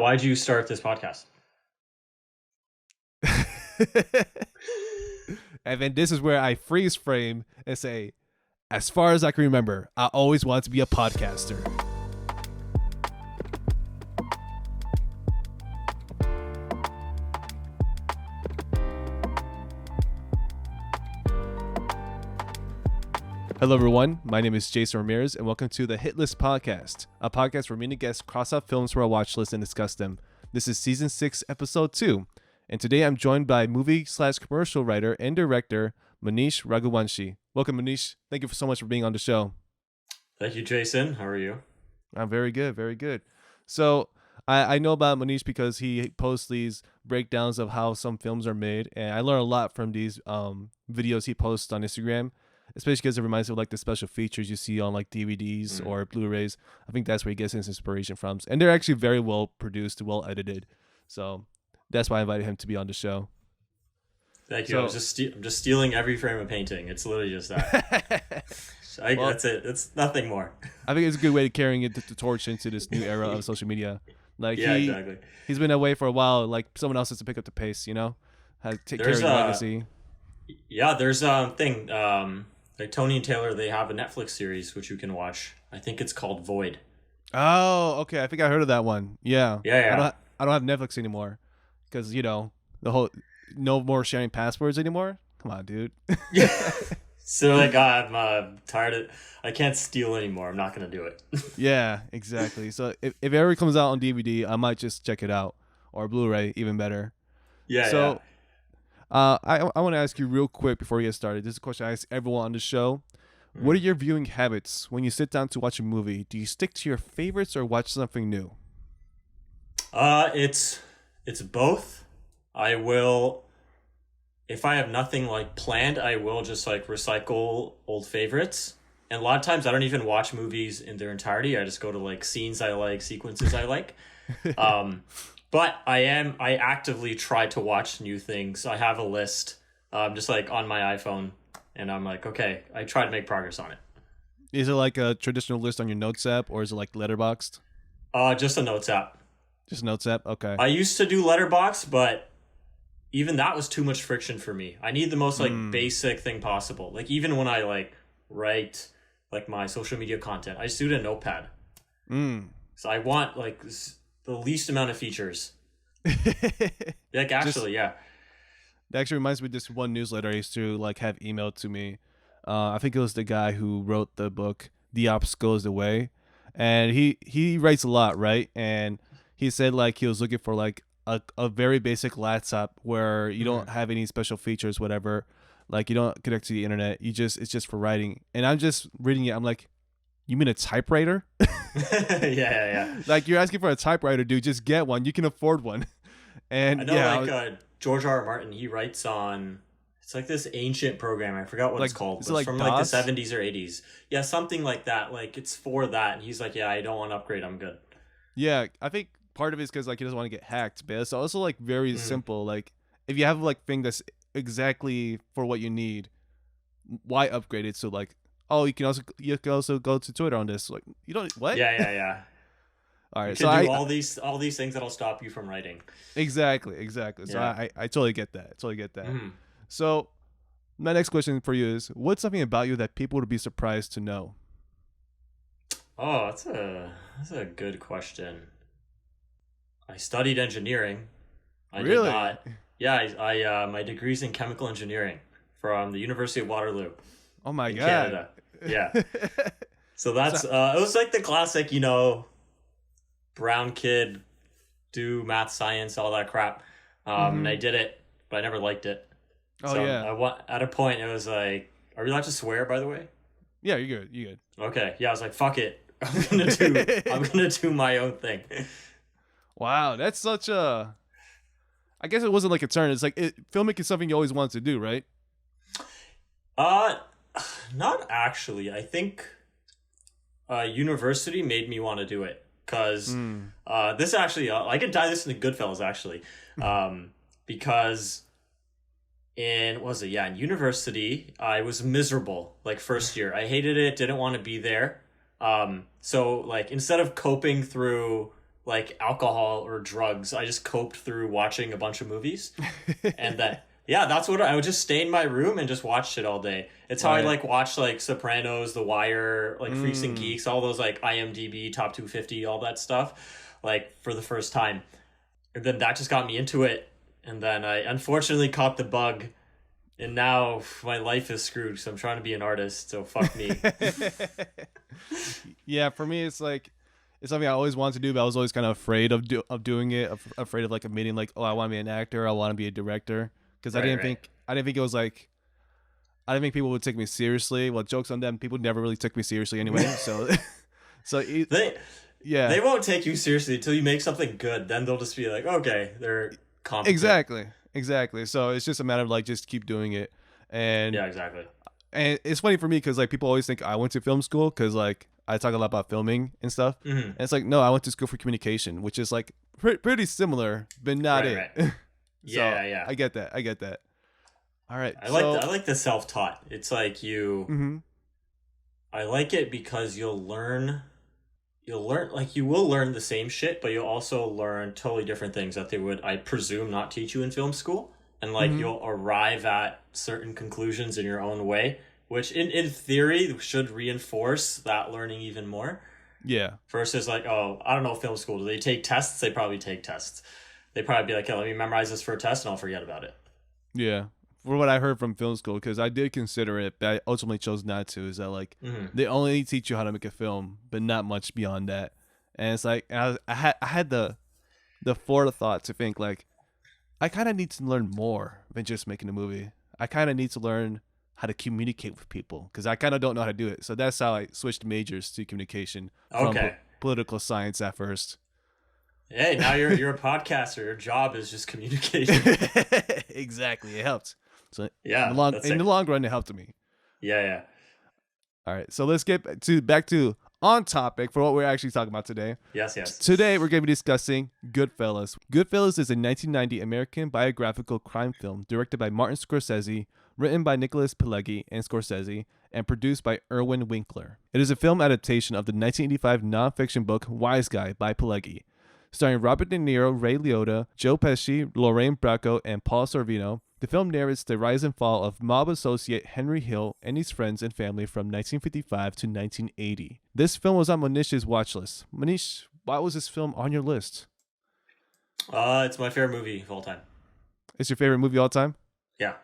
Why'd you start this podcast? And then this is where I freeze frame and say, as far as I can remember, I always wanted to be a podcaster. Hello, everyone. My name is Jason Ramirez, and welcome to the Hit List Podcast, a podcast where me and guests cross out films from our watch list and discuss them. This is Season 6, Episode 2, and today I'm joined by movie/commercial writer and director Munish Raghuvanshi. Welcome, Munish. Thank you so much for being on the show. Thank you, Jason. How are you? I'm very good, very good. So I know about Munish because he posts these breakdowns of how some films are made, and I learn a lot from these videos he posts on Instagram. Especially because it reminds me of like the special features you see on like DVDs or Blu-rays. I think that's where he gets his inspiration from. And they're actually very well produced, well edited. So that's why I invited him to be on the show. Thank you. I'm just stealing every frame of painting. It's literally just that. That's it. It's nothing more. I think it's a good way of carrying it the torch into this new era of social media. Like exactly. He's been away for a while. Like someone else has to pick up the pace, you know? Take care of the legacy. Yeah, there's a thing. Like Tony and Taylor, they have a Netflix series which you can watch. I think it's called Void. Oh, okay. I think I heard of that one. Yeah. Yeah. I don't have Netflix anymore because the whole no more sharing passwords anymore. Come on, dude. Yeah. So like I'm tired of. I can't steal anymore. I'm not gonna do it. Yeah, exactly. So if it ever comes out on DVD, I might just check it out, or Blu-ray, even better. Yeah. So. Yeah. I want to ask you real quick before we get started. This is a question I ask everyone on the show. What are your viewing habits when you sit down to watch a movie? Do you stick to your favorites or watch something new? It's both. I will, if I have nothing like planned, I will just like recycle old favorites. And a lot of times I don't even watch movies in their entirety. I just go to like scenes I like, sequences I like. But I actively try to watch new things. I have a list, just like on my iPhone, and I'm like, okay, I try to make progress on it. Is it like a traditional list on your Notes app, or is it like Letterboxd? Just a Notes app. Just a Notes app? Okay. I used to do Letterboxd, but even that was too much friction for me. I need the most like basic thing possible. Like even when I like write like my social media content, I just do it in Notepad. So I want like the least amount of features. Like actually, yeah. That actually reminds me of this one newsletter I used to like have emailed to me. I think it was the guy who wrote the book The Ops Goes the Way, and he writes a lot, right? And he said like he was looking for like a very basic laptop where you don't have any special features, whatever. Like you don't connect to the internet. It's just for writing. And I'm just reading it. I'm like, you mean a typewriter? Yeah. Like you're asking for a typewriter, dude. Just get one. You can afford one. And I know, George R. R. Martin. He writes on. It's like this ancient program. I forgot what it's called. It's from like the 70s or 80s. Yeah, something like that. Like it's for that. And he's like, yeah, I don't want to upgrade. I'm good. Yeah, I think part of it is because like he doesn't want to get hacked, but it's also like very simple. Like if you have like thing that's exactly for what you need, why upgrade it? So like. Oh, you can also go to Twitter on this. Like you don't what? Yeah. All right, you can do all these things that'll stop you from writing. Exactly. So I totally get that. So my next question for you is: what's something about you that people would be surprised to know? Oh, that's a good question. I studied engineering. I really? Did not. Yeah, I my degree's in chemical engineering from the University of Waterloo. Oh my God. Canada. Yeah. So that's it was like the classic, brown kid, do math, science, all that crap. And I did it, but I never liked it. Oh so yeah. At a point it was like, are we allowed to swear, by the way? Yeah, you're good. Okay. Yeah, I was like, fuck it. I'm gonna do my own thing. Wow, that's such a I guess it wasn't like a turn. It's like filmmaking is something you always wanted to do, right? Not actually. I think university made me want to do it because this actually I could tie this into Goodfellas actually, because in university I was miserable like first year. I hated it, didn't want to be there. So like instead of coping through like alcohol or drugs. I just coped through watching a bunch of movies, and then yeah, that's what I would just stay in my room and just watch shit all day. It's how I Right. like watch like Sopranos, The Wire, like Freaks and Mm. Geeks, all those like IMDb top 250, all that stuff, like for the first time. And then that just got me into it, and then I unfortunately caught the bug, and now my life is screwed. So I'm trying to be an artist. So fuck me. Yeah, for me, it's like it's something I always wanted to do, but I was always kind of afraid of doing it, afraid of like admitting like, oh, I want to be an actor, I want to be a director, because Right, right. I didn't think it was like I didn't think people would take me seriously. Well, jokes on them, people never really took me seriously anyway. So, so They yeah, they won't take you seriously until you make something good. Then they'll just be like, okay, they're competent. exactly. So it's just a matter of like just keep doing it, and Yeah, exactly. and it's funny for me because like people always think I went to film school because like I talk a lot about filming and stuff, Hmm. and it's like no, I went to school for communication, which is like pretty similar, but not Right, it. right. So Yeah, yeah. I get that. I get that. All right. I So like the self taught. It's like you. mhm. I like it because you'll learn like you will learn the same shit, but you'll also learn totally different things that they would, I presume, not teach you in film school. And like Mhm. you'll arrive at certain conclusions in your own way, which in theory should reinforce that learning even more. Yeah. Versus like, oh, I don't know, film school. Do they take tests? They probably take tests. They probably be like, hey, let me memorize this for a test and I'll forget about it. Yeah. For what I heard from film school, because I did consider it, but I ultimately chose not to, is that like Hmm. they only teach you how to make a film, but not much beyond that. And it's like I had the forethought to think like I kind of need to learn more than just making a movie. I kind of need to learn how to communicate with people because I kind of don't know how to do it. So that's how I switched majors to communication from Okay. political science at first. Hey, now you're a podcaster. Your job is just communication. Exactly, it helped. So Yeah, that's in the it. long run, it helped me. Yeah, yeah. All right, so let's get back to on topic for what we're actually talking about today. Yes, yes. Today we're going to be discussing Goodfellas. Goodfellas is a 1990 American biographical crime film directed by Martin Scorsese, written by Nicholas Pileggi and Scorsese, and produced by Irwin Winkler. It is a film adaptation of the 1985 nonfiction book Wise Guy by Pileggi, starring Robert De Niro, Ray Liotta, Joe Pesci, Lorraine Bracco, and Paul Sorvino. The film narrates the rise and fall of mob associate Henry Hill and his friends and family from 1955 to 1980. This film was on Munish's watch list. Munish, why was this film on your list? It's my favorite movie of all time. It's your favorite movie of all time? Yeah.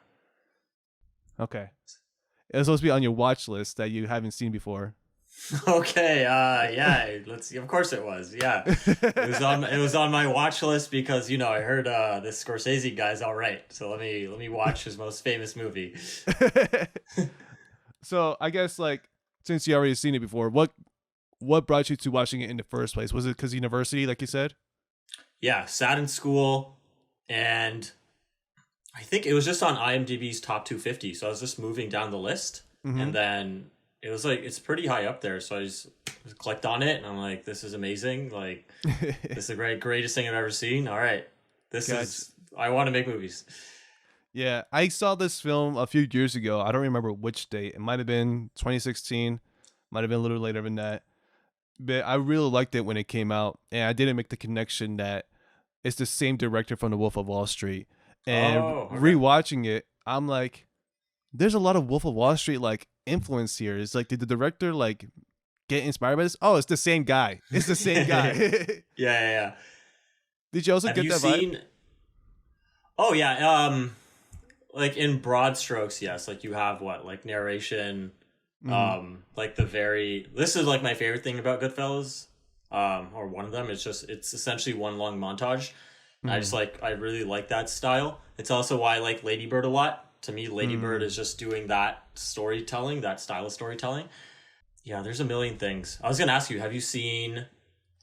Okay. It was supposed to be on your watch list that you haven't seen before. Okay. Yeah. Let's see. Of course it was. Yeah. It was on my watch list because I heard this Scorsese guy's all right. So let me watch his most famous movie. So I guess like since you already seen it before, what brought you to watching it in the first place? Was it because university, like you said? Yeah. Sat in school, and I think it was just on IMDb's top 250. So I was just moving down the list, Mm-hmm. and then it was like it's pretty high up there. So I just clicked on it, and I'm like, this is amazing. Like this is the greatest thing I've ever seen. All right, this Gotcha. is I want to make movies. Yeah, I saw this film a few years ago. I don't remember which date. It might have been 2016, might have been a little later than that. But I really liked it when it came out, and I didn't make the connection that it's the same director from The Wolf of Wall Street. And Oh, okay. rewatching it, I'm like, there's a lot of Wolf of Wall Street like influence here. It's like, did the director like get inspired by this? Oh, it's the same guy. It's the same guy. Yeah. Did you also Have get you that vibe? seen? Oh yeah. Like in broad strokes, yes. Like you have what, like narration. Mhm. Like the very. This is like my favorite thing about Goodfellas. Or one of them. It's essentially one long montage. And Mhm. I really like that style. It's also why I like Lady Bird a lot. To me, Lady Bird Mm. is just doing that storytelling, that style of storytelling. Yeah, there's a million things. I was gonna ask you, have you seen?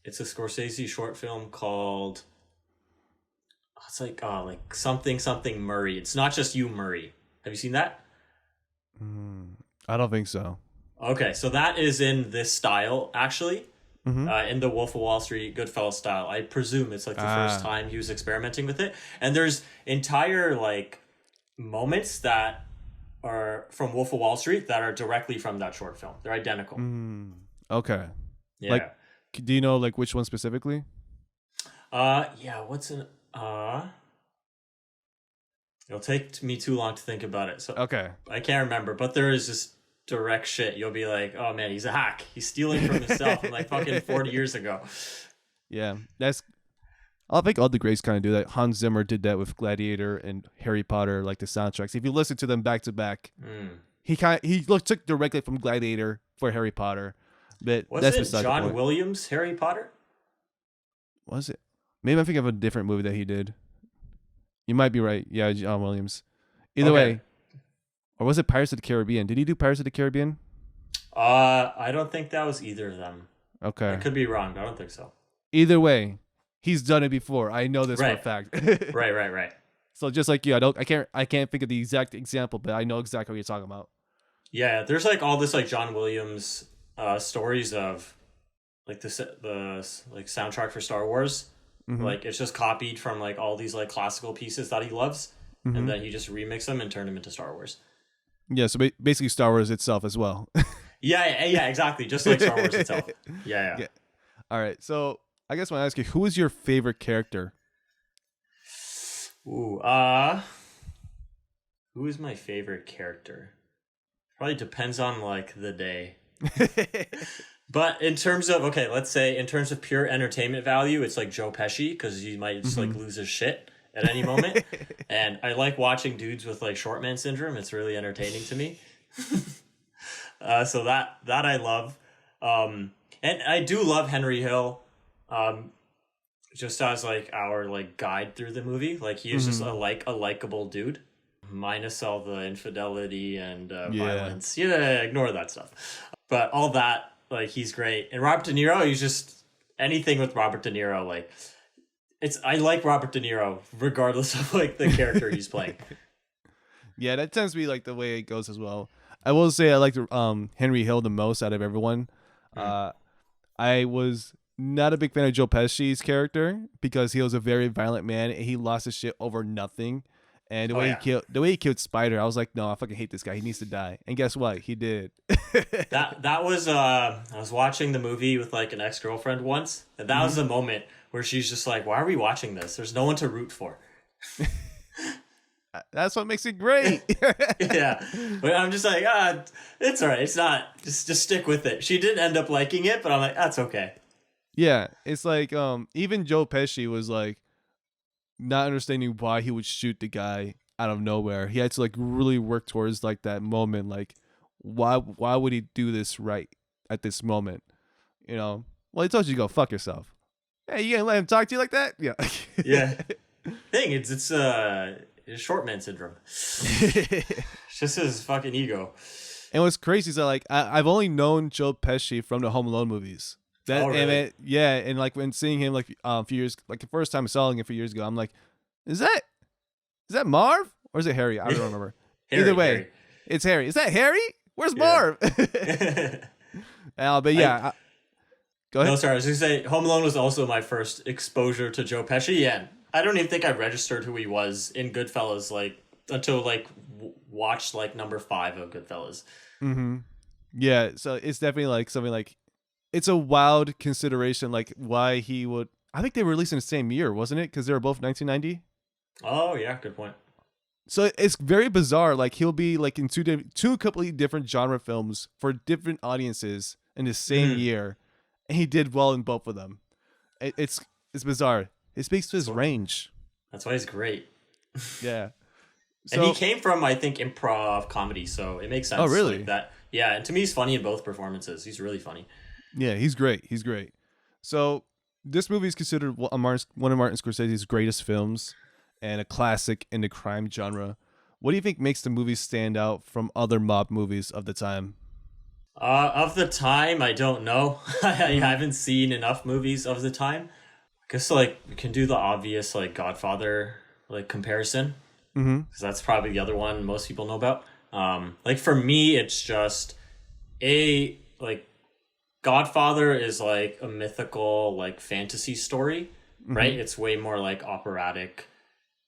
It's a Scorsese short film called. It's like something Murray. It's not just you, Murray. Have you seen that? Mm. I don't think so. Okay, so that is in this style actually. Mm-hmm. In the Wolf of Wall Street Goodfellas style. I presume it's like the first time he was experimenting with it. And there's entire like moments that are from Wolf of Wall Street that are directly from that short film. They're identical. Mm. Okay. Yeah. Like, do you know like which one specifically? Yeah, what's an it'll take me too long to think about it. So Okay. I can't remember, but there is just direct shit. You'll be like, "Oh man, he's a hack. He's stealing from himself from like fucking 40 years ago." Yeah, I think all the greats kind of do that. Hans Zimmer did that with Gladiator and Harry Potter, like the soundtracks. If you listen to them back to back, he took directly from Gladiator for Harry Potter. But Was that's it beside the John point. Williams Harry Potter? Was it? Maybe I'm thinking of a different movie that he did. You might be right. Yeah, John Williams. Either way, or was it Pirates of the Caribbean? Did he do Pirates of the Caribbean? I don't think that was either of them. Okay. I could be wrong, but I don't think so. Either way, he's done it before. I know this for a fact. Right. So just like you, I can't think of the exact example, but I know exactly what you're talking about. Yeah, there's like all this like John Williams stories of like the like soundtrack for Star Wars. Mm-hmm. Like it's just copied from like all these like classical pieces that he loves, and then he just remix them and turn them into Star Wars. Yeah, so basically Star Wars itself as well. Yeah, exactly. Just like Star Wars itself. Yeah. All right, so I guess I want to ask you, who is your favorite character? Ooh, who is my favorite character? Probably depends on like the day. But in terms of, okay, let's say in terms of pure entertainment value, it's like Joe Pesci, because he might just like lose his shit at any moment. And I like watching dudes with like short man syndrome. It's really entertaining to me. So that I love. And I do love Henry Hill. Just as like our like guide through the movie. Like he is just a likable dude. Minus all the infidelity and violence. Yeah, ignore that stuff. But all that, like, he's great. And Robert De Niro, he's just anything with Robert De Niro, like I like Robert De Niro regardless of like the character he's playing. Yeah, that tends to be like the way it goes as well. I will say I like Henry Hill the most out of everyone. I was not a big fan of Joe Pesci's character because he was a very violent man and he lost his shit over nothing. And the way he killed Spider, I was like, no, I fucking hate this guy. He needs to die. And guess what? He did. that was I was watching the movie with like an ex-girlfriend once, and that was the moment where she's just like, why are we watching this? There's no one to root for. That's what makes it great. Yeah. But I'm just like, it's all right. It's not just stick with it. She didn't end up liking it, but I'm like, that's okay. Yeah. It's like even Joe Pesci was like not understanding why he would shoot the guy out of nowhere. He had to like really work towards like that moment, like why would he do this right at this moment? You know? Well, he told you to go fuck yourself. Hey, you gonna let him talk to you like that? Yeah. Yeah. Thing, it's short man syndrome. It's just his fucking ego. And what's crazy is that like I've only known Joe Pesci from the Home Alone movies. Really? And like when seeing him like a few years, like the first time I saw him a few years ago, I'm like, is that Marv or is it Harry? I don't remember. Either way, Harry. It's Harry. Is that Harry? Where's Marv? But yeah. Go ahead. No, sorry. I was gonna say Home Alone was also my first exposure to Joe Pesci. Yeah, I don't even think I registered who he was in Goodfellas like until like watched like number 5 of Goodfellas. Mm-hmm. Yeah, so it's definitely like something like it's a wild consideration, like why he would. I think they were released in the same year, wasn't it? Because they were both 1990. Oh yeah, good point. So it's very bizarre. Like he'll be like in two completely different genre films for different audiences in the same year, and he did well in both of them. It's bizarre. It speaks to his range. That's why he's great. Yeah. And he came from, I think, improv comedy, so it makes sense. Oh, really? Like that. Yeah, and to me, he's funny in both performances. He's really funny. Yeah, he's great. He's great. So this movie is considered one of Martin Scorsese's greatest films and a classic in the crime genre. What do you think makes the movie stand out from other mob movies of the time? Of the time, I don't know. I haven't seen enough movies of the time. I guess like we can do the obvious like Godfather like comparison. Because that's probably the other one most people know about. Like for me, it's just like Godfather is like a mythical like fantasy story, right? It's way more like operatic.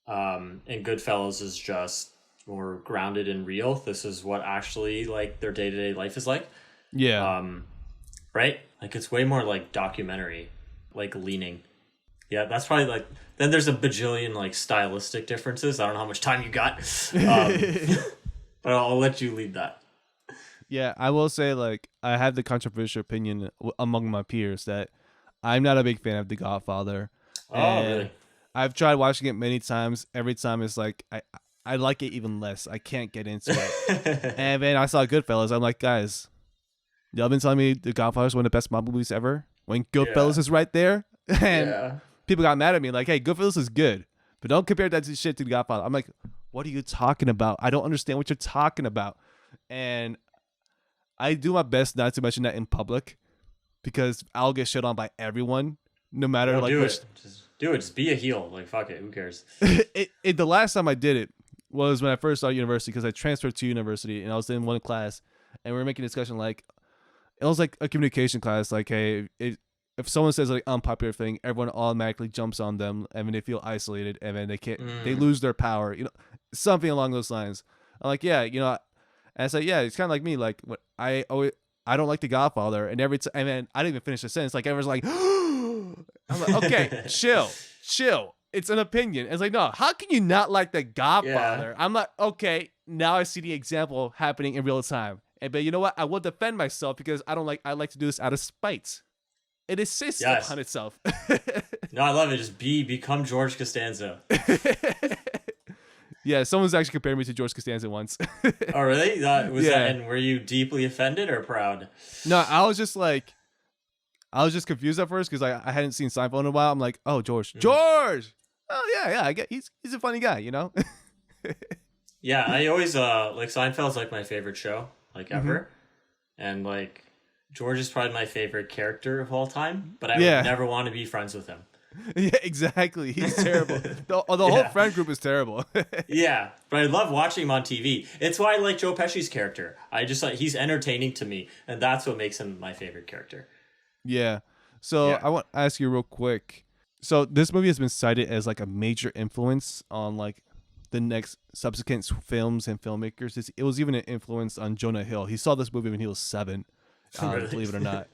And Goodfellas is just more grounded and real. This is what actually like their day-to-day life is like. Yeah. Right? Like it's way more like documentary, like leaning. Yeah, that's probably like. Then there's a bajillion like stylistic differences. I don't know how much time you got, but I'll let you lead that. Yeah, I will say like I have the controversial opinion among my peers that I'm not a big fan of The Godfather, Oh, and really? I've tried watching it many times. Every time it's like I like it even less. I can't get into it. And then I saw Goodfellas. I'm like, guys, y'all been telling me The Godfather is one of the best mob movies ever. When Yeah, Goodfellas is right there, and yeah, people got mad at me like, hey, Goodfellas is good, but don't compare that to shit to The Godfather. I'm like, what are you talking about? I don't understand what you're talking about. And I do my best not to mention that in public because I'll get shit on by everyone, no matter no, like do which. it. Just do it. Just be a heel. Like fuck it. Who cares? The last time I did it was when I first started university because I transferred to university and I was in one class and we were making a discussion like it was like a communication class. Like, hey, if someone says like unpopular thing, everyone automatically jumps on them and then they feel isolated and then they Mm, lose their power. Something along those lines. I'm like, yeah, and I said, yeah, it's kind of like me. Like, what I don't like The Godfather, and and then I didn't even finish the sentence. Like everyone's like, I'm like, okay, chill. It's an opinion. It's like, no, how can you not like The yeah, Godfather? I'm like, okay, now I see the example happening in real time. But you know what? I will defend myself because I like to do this out of spite. It insists yes. upon itself. No, I love it. Just become George Costanza. Yeah, someone's actually compared me to George Costanza once. Oh, really? Was that? Yeah. And were you deeply offended or proud? No, I was just confused at first because I hadn't seen Seinfeld in a while. I'm like, oh, George, Mm. George. Oh yeah, I get he's a funny guy. Yeah, I always like Seinfeld's like my favorite show, like Hmm. ever, and like George is probably my favorite character of all time. But I would Yeah, never want to be friends with him. yeah, exactly. He's terrible. The whole Yeah. friend group is terrible. Yeah, but I love watching him on TV. It's why I like Joe Pesci's character. I just like he's entertaining to me, and that's what makes him my favorite character. Yeah. So Yeah. I want to ask you real quick. So this movie has been cited as like a major influence on like the next subsequent films and filmmakers. It was even an influence on Jonah Hill. He saw this movie when he was 7, Really. believe it or not.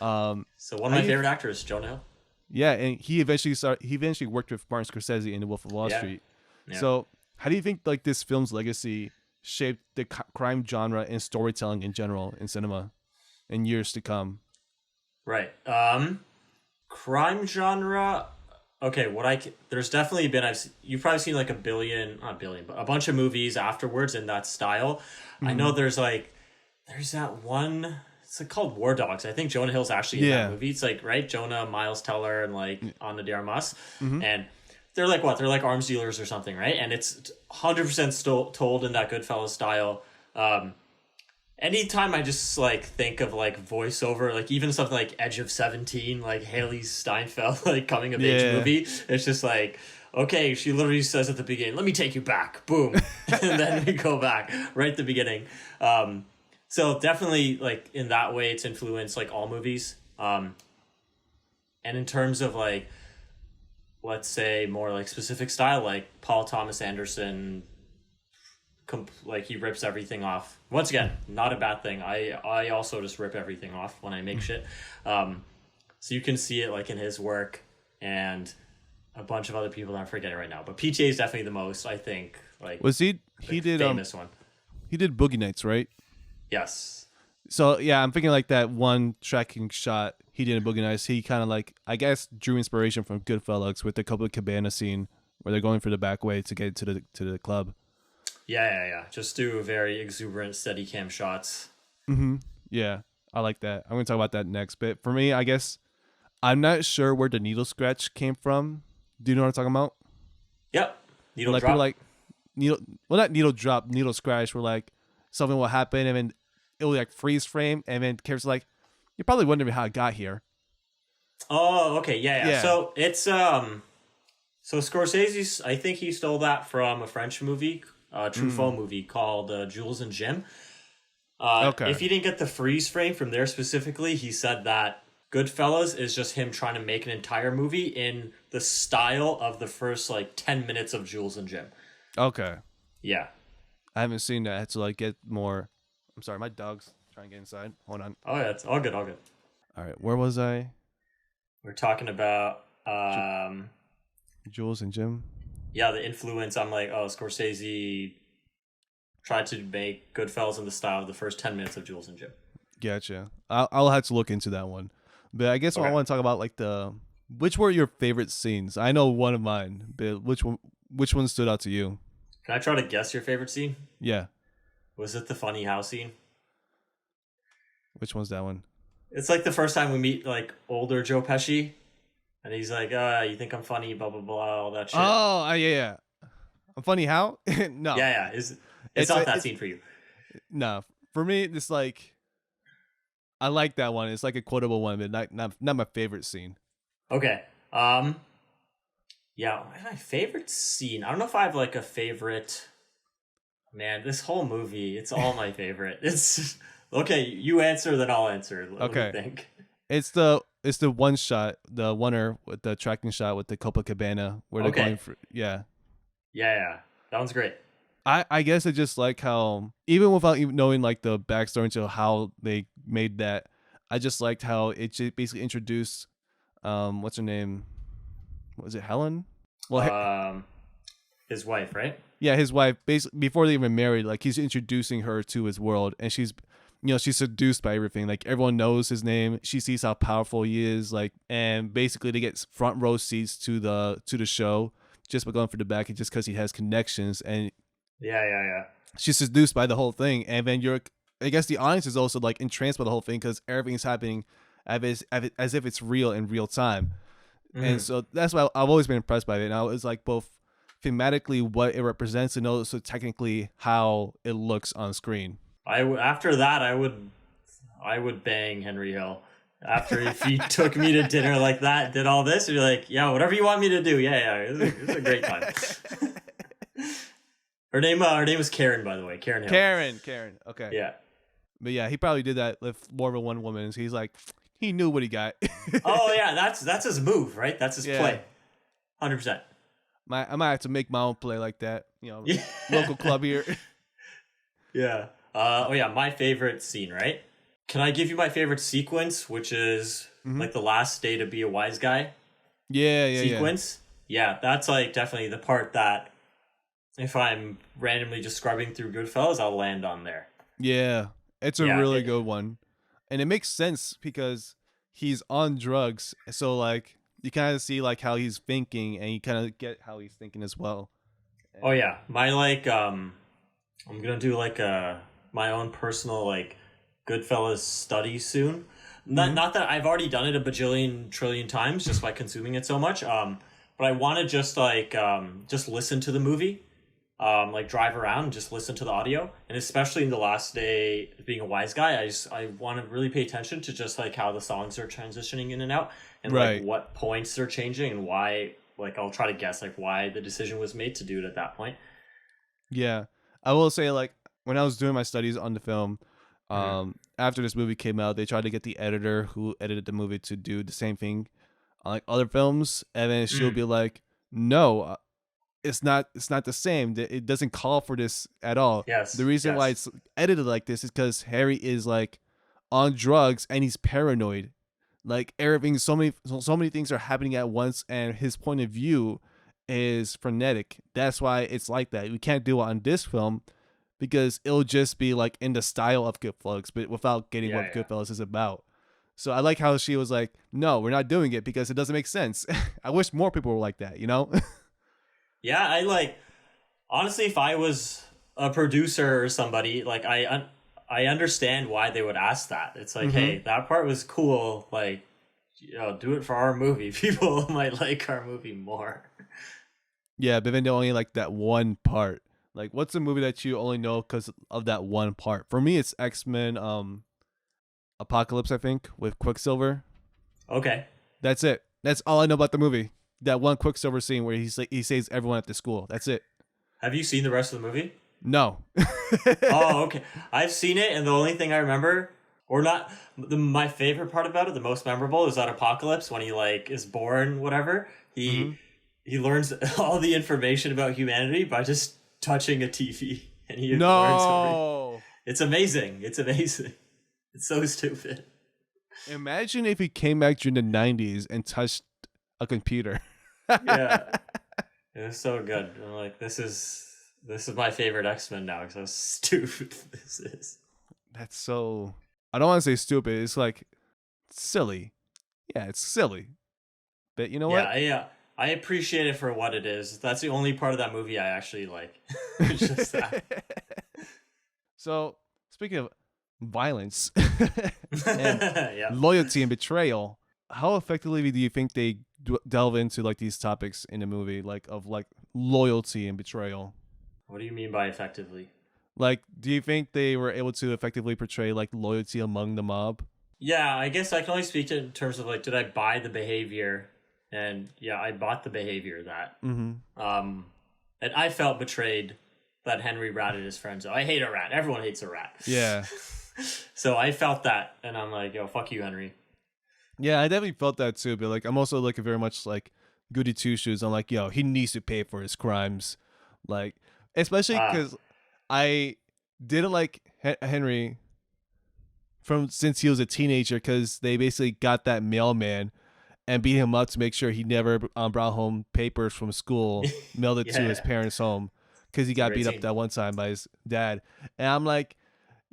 Um, So one of how my do you? favorite actors, Jonah Hill. Yeah, and he eventually worked with Martin Scorsese in The Wolf of Wall Yeah, Street. yeah, So how do you think like this film's legacy shaped the crime genre and storytelling in general in cinema in years to come? right. Crime genre. Okay, there's definitely been you've probably seen like a billion, not a billion, but a bunch of movies afterwards in that style. I know Hmm. there's that one. It's like called War Dogs. I think Jonah Hill's actually in that Yeah. movie. It's like right, Jonah, Miles Teller, and like Ana de Armas, Mm-hmm. and they're like what? They're like arms dealers or something, right? And it's 100% still told in that Goodfellas style. Anytime I just like think of like voiceover, like even something like Edge of 17, like Haley Steinfeld, like coming of age Yeah. movie, it's just like, okay, she literally says at the beginning, let me take you back, boom. And then we go back right at the beginning. So definitely like in that way, it's influenced like all movies. And in terms of like, let's say more like specific style, like Paul Thomas Anderson, like he rips everything off. Once again, not a bad thing. I also just rip everything off when I make shit. So you can see it like in his work and a bunch of other people that I'm forgetting right now. But PTA is definitely the most, I think, like Was he the did famous one. he did Boogie Nights, right? Yes. So yeah, I'm thinking like that one tracking shot he did in Boogie Nights. He kind of like I guess drew inspiration from Goodfellas with the Copacabana scene where they're going for the back way to get to the club. Yeah. Just do very exuberant steady cam shots. Mm-hmm. Yeah, I like that. I'm gonna talk about that next. But for me, I guess I'm not sure where the needle scratch came from. Do you know what I'm talking about? Yep. Needle Like drop. people like needle, well, not needle drop, needle scratch. Where like something will happen and then it will like freeze frame, and then characters like you're probably wondering how it got here. Oh, okay. Yeah. Yeah. So it's so Scorsese's, I think he stole that from a French movie, Truffaut movie called Jules and Jim. Okay. If he didn't get the freeze frame from there specifically, he said that Goodfellas is just him trying to make an entire movie in the style of the first like 10 minutes of Jules and Jim. Okay. Yeah. I haven't seen that. I had to like get more. I'm sorry, my dog's trying to get inside. Hold on. Oh yeah, it's all good, all good. All right, where was I? We're talking about Ju- Um, Jules and Jim. yeah, the influence. I'm like, oh, Scorsese tried to make Goodfellas in the style of the first 10 minutes of Jules and Jim. Gotcha. I'll have to look into that one. But I guess I Okay. want to talk about like which were your favorite scenes? I know one of mine, but which one stood out to you? Can I try to guess your favorite scene? Yeah. Was it the funny house scene? Which one's that one? It's like the first time we meet like older Joe Pesci, and he's like, you think I'm funny, blah blah blah, all that shit. Oh, yeah. I'm funny how? No. Yeah. It's not that scene for you. No. For me, it's like I like that one. It's like a quotable one, but not my favorite scene. Okay. Yeah, my favorite scene. I don't know if I have like a favorite. Man, this whole movie, it's all my favorite. It's okay. You answer, then I'll answer. What do you Okay. think? It's the one shot, the oneer with the tracking shot with the Copacabana where they're Okay. going for Yeah. That one's great. I guess I just like how even without even knowing like the backstory into how they made that, I just liked how it just basically introduced what's her name? Was it Helen? Well, His wife, right? yeah, his wife. Basically, before they even married, like he's introducing her to his world, and she's, she's seduced by everything. Like everyone knows his name. She sees how powerful he is. Like, and basically they get front row seats to the show just by going for the back, and just because he has connections, and Yeah. she's seduced by the whole thing. And then I guess the audience is also like entranced by the whole thing because everything's happening as if it's real in real time. And so that's why I've always been impressed by it. And I was like both thematically what it represents and also technically how it looks on screen. After that, I would bang Henry Hill. After if he took me to dinner like that, did all this, you're like, yeah, whatever you want me to do. Yeah. It's a great time. Her name was Karen, by the way. Karen Hill. Karen. Okay. Yeah. But yeah, he probably did that with more than one woman. So he's like, he knew what he got. Oh yeah, that's his move, right? That's his play. 100%. I might have to make my own play like that. Yeah. Local club here. Yeah. My favorite scene, right? Can I give you my favorite sequence, which is like the last day to be a wise guy Yeah. sequence? Yeah, that's like definitely the part that if I'm randomly just scrubbing through Goodfellas, I'll land on there. Yeah. It's a really good one. And it makes sense because he's on drugs. So like you kind of see like how he's thinking and you kind of get how he's thinking as well. Oh yeah. My like I'm going to do like my own personal like Goodfellas study soon. Not that I've already done it a bajillion trillion times just by consuming it so much. But I want to just like just listen to the movie. Like drive around and just listen to the audio, and especially in the last day being a wise guy, I want to really pay attention to just like how the songs are transitioning in and out, and like what points they're changing and why. Like I'll try to guess like why the decision was made to do it at that point. Yeah, I will say like when I was doing my studies on the film, after this movie came out, they tried to get the editor who edited the movie to do the same thing on like other films, and then she'll be like, no. It's not the same. It doesn't call for this at all. Yes. The reason why it's edited like this is because Harry is like on drugs and he's paranoid. Like everything, so many things are happening at once, and his point of view is frenetic. That's why it's like that. We can't do it on this film because it'll just be like in the style of Goodfellas, but without getting what Goodfellas is about. So I like how she was like, "No, we're not doing it because it doesn't make sense." I wish more people were like that. Yeah, I like honestly, if I was a producer or somebody, like I understand why they would ask that. It's like, hey, that part was cool. Like, do it for our movie. People might like our movie more. Yeah, but then they only like that one part. Like, what's a movie that you only know because of that one part? For me, it's X-Men Apocalypse, I think, with Quicksilver. Okay. That's it. That's all I know about the movie. That one Quicksilver scene where he saves everyone at the school. That's it. Have you seen the rest of the movie? No. Oh, okay. I've seen it, and the only thing I remember, or not, my favorite part about it, the most memorable, is that Apocalypse when he like is born, whatever. He learns all the information about humanity by just touching a TV, and he learns everything. It's amazing. It's amazing. It's so stupid. Imagine if he came back during the 90s and touched a computer. Yeah, it was so good. I'm like, this is my favorite X-Men now because how stupid this is. That's so. I don't want to say stupid. It's like silly. Yeah, it's silly. But you know Yeah, what? I appreciate it for what it is. That's the only part of that movie I actually like. It's just that. So, speaking of violence and Yeah. loyalty and betrayal, how effectively do you think they delve into like these topics in the movie, like of like loyalty and betrayal? What do you mean by effectively? Like, do you think they were able to effectively portray like loyalty among the mob? Yeah, I guess I can only speak to in terms of like, did I buy the behavior? And yeah, I bought the behavior that. Mm-hmm. And I felt betrayed that Henry ratted his friends. I hate a rat. Everyone hates a rat. Yeah. So I felt that, and I'm like, yo, fuck you, Henry. Yeah, I definitely felt that too. But like, I'm also like a very much like goody two shoes. I'm like, yo, he needs to pay for his crimes, like especially Uh, because I didn't like Henry from since he was a teenager because they basically got that mailman and beat him up to make sure he never brought home papers from school, mailed it to his yeah, parents' home because he it's a got great beat up scene. that one time by his dad. And I'm like,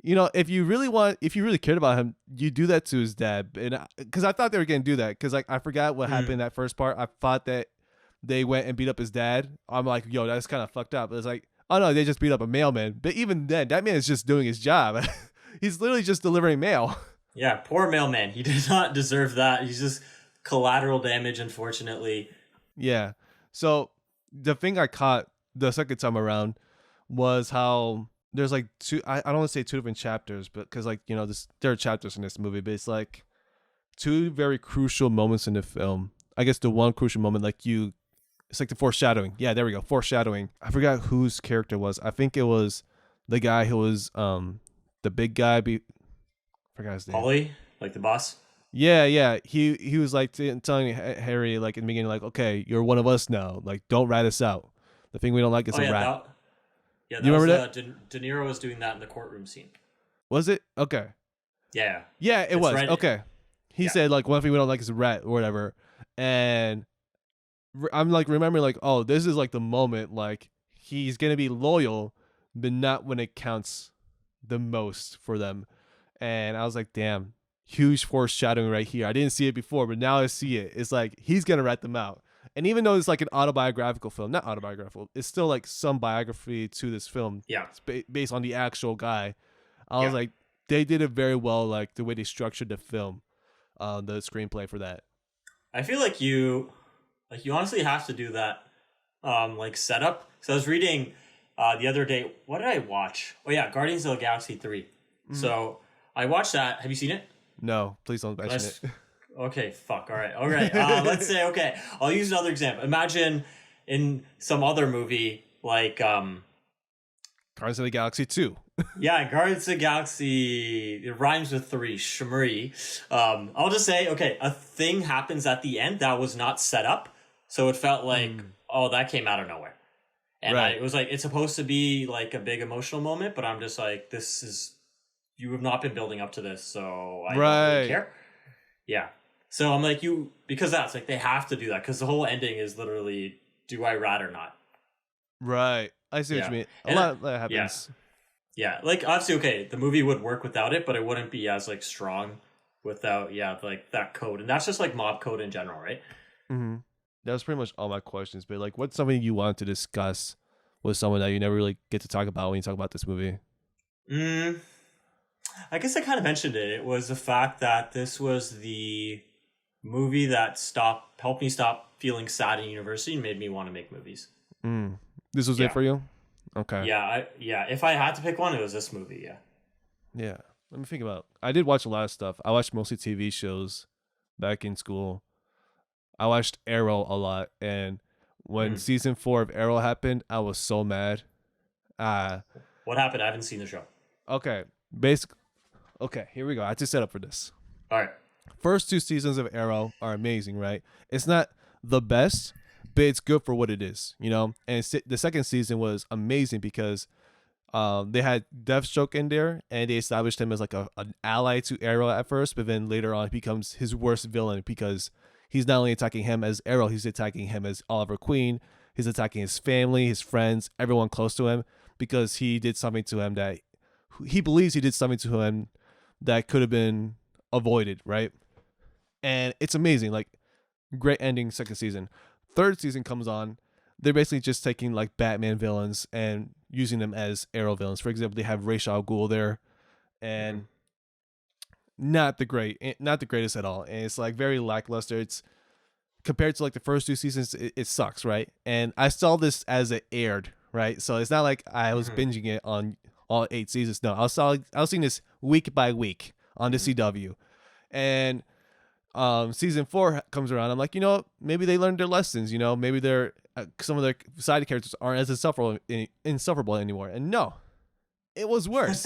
if you really cared about him, you do that to his dad. And because I thought they were gonna do that, because like I forgot what happened in that first part. I thought that they went and beat up his dad. I'm like, yo, that's kind of fucked up. It's like, oh no, they just beat up a mailman. But even then, that man is just doing his job. He's literally just delivering mail. Yeah, poor mailman. He did not deserve that. He's just collateral damage, unfortunately. Yeah. So the thing I caught the second time around was how there's like two. I don't want to say two different chapters, but because like there are chapters in this movie, but it's like two very crucial moments in the film. I guess the one crucial moment, it's like the foreshadowing. Yeah, there we go, foreshadowing. I forgot whose character it was. I think it was the guy who was the big guy. Forgot his name. Polly, like the boss. Yeah. He was like telling Harry like in the beginning, like, okay, you're one of us now. Like, don't rat us out. The thing we don't like is Oh a yeah, rat. that You was remember that? De Niro was doing that in the courtroom scene. Was it? Okay. Yeah, Yeah, it it's was. right. Okay. He Yeah, said like one thing we don't like is a rat or whatever. And I'm like remembering like, oh, this is like the moment like he's gonna be loyal, but not when it counts the most for them. And I was like, damn, huge foreshadowing right here. I didn't see it before, but now I see it. It's like he's gonna rat them out. And even though it's like an autobiographical film, not autobiographical, it's still like some biography to this film. yeah, It's based on the actual guy. I was yeah. like, they did it very well, like the way they structured the film, the screenplay for that. I feel like you honestly have to do that, like setup. So I was reading, the other day. What did I watch? Oh yeah, Guardians of the Galaxy 3. Mm-hmm. So I watched that. Have you seen it? No, please don't mention it. Okay, fuck. All right. Let's say, okay, I'll use another example. Imagine in some other movie, like, Guardians of the Galaxy 2. yeah, Guardians of the Galaxy, it rhymes with three, Shmuri. I'll just say, okay, a thing happens at the end that was not set up. So it felt like, oh, that came out of nowhere. And Right. it was like, it's supposed to be like a big emotional moment, but I'm just like, you have not been building up to this, so I don't really care. Yeah. So I'm like, because that's like, they have to do that, because the whole ending is literally, do I rat or not? Right. I see what Yeah. you mean. A And lot that happens. Yeah, like, obviously, okay, the movie would work without it, but it wouldn't be as, like, strong without, like, that code. And that's just, like, mob code in general, right? Mm-hmm. That was pretty much all my questions. But like, what's something you want to discuss with someone that you never really get to talk about when you talk about this movie? I guess I kind of mentioned it. It was the fact that this was the movie that helped me stop feeling sad in university and made me want to make movies. This was it for you? Okay. Yeah. If I had to pick one, it was this movie. Yeah. Yeah. Let me think about. I did watch a lot of stuff. I watched mostly TV shows back in school. I watched Arrow a lot, and when season 4 of Arrow happened, I was so mad. What happened? I haven't seen the show. Okay. Okay, here we go. I had to set up for this. All right. First 2 seasons of Arrow are amazing, right? It's not the best, but it's good for what it is, And the second season was amazing because they had Deathstroke in there, and they established him as like an ally to Arrow at first, but then later on he becomes his worst villain because he's not only attacking him as Arrow, he's attacking him as Oliver Queen. He's attacking his family, his friends, everyone close to him, because he did something to him that he believes he did something to him that could have been avoided, right? And it's amazing. Like, great ending second season. Third season comes on. They're basically just taking like Batman villains and using them as Arrow villains. For example, they have Ra's al Ghul there, and not the greatest at all. And it's like very lackluster. It's compared to like the first two seasons, it sucks, right? And I saw this as it aired, right? So it's not like I was binging it on all 8 seasons. No, I was seeing this week by week on the CW, and season 4 comes around. I'm like, maybe they learned their lessons. Maybe they're some of their side characters aren't as insufferable anymore. And no, it was worse.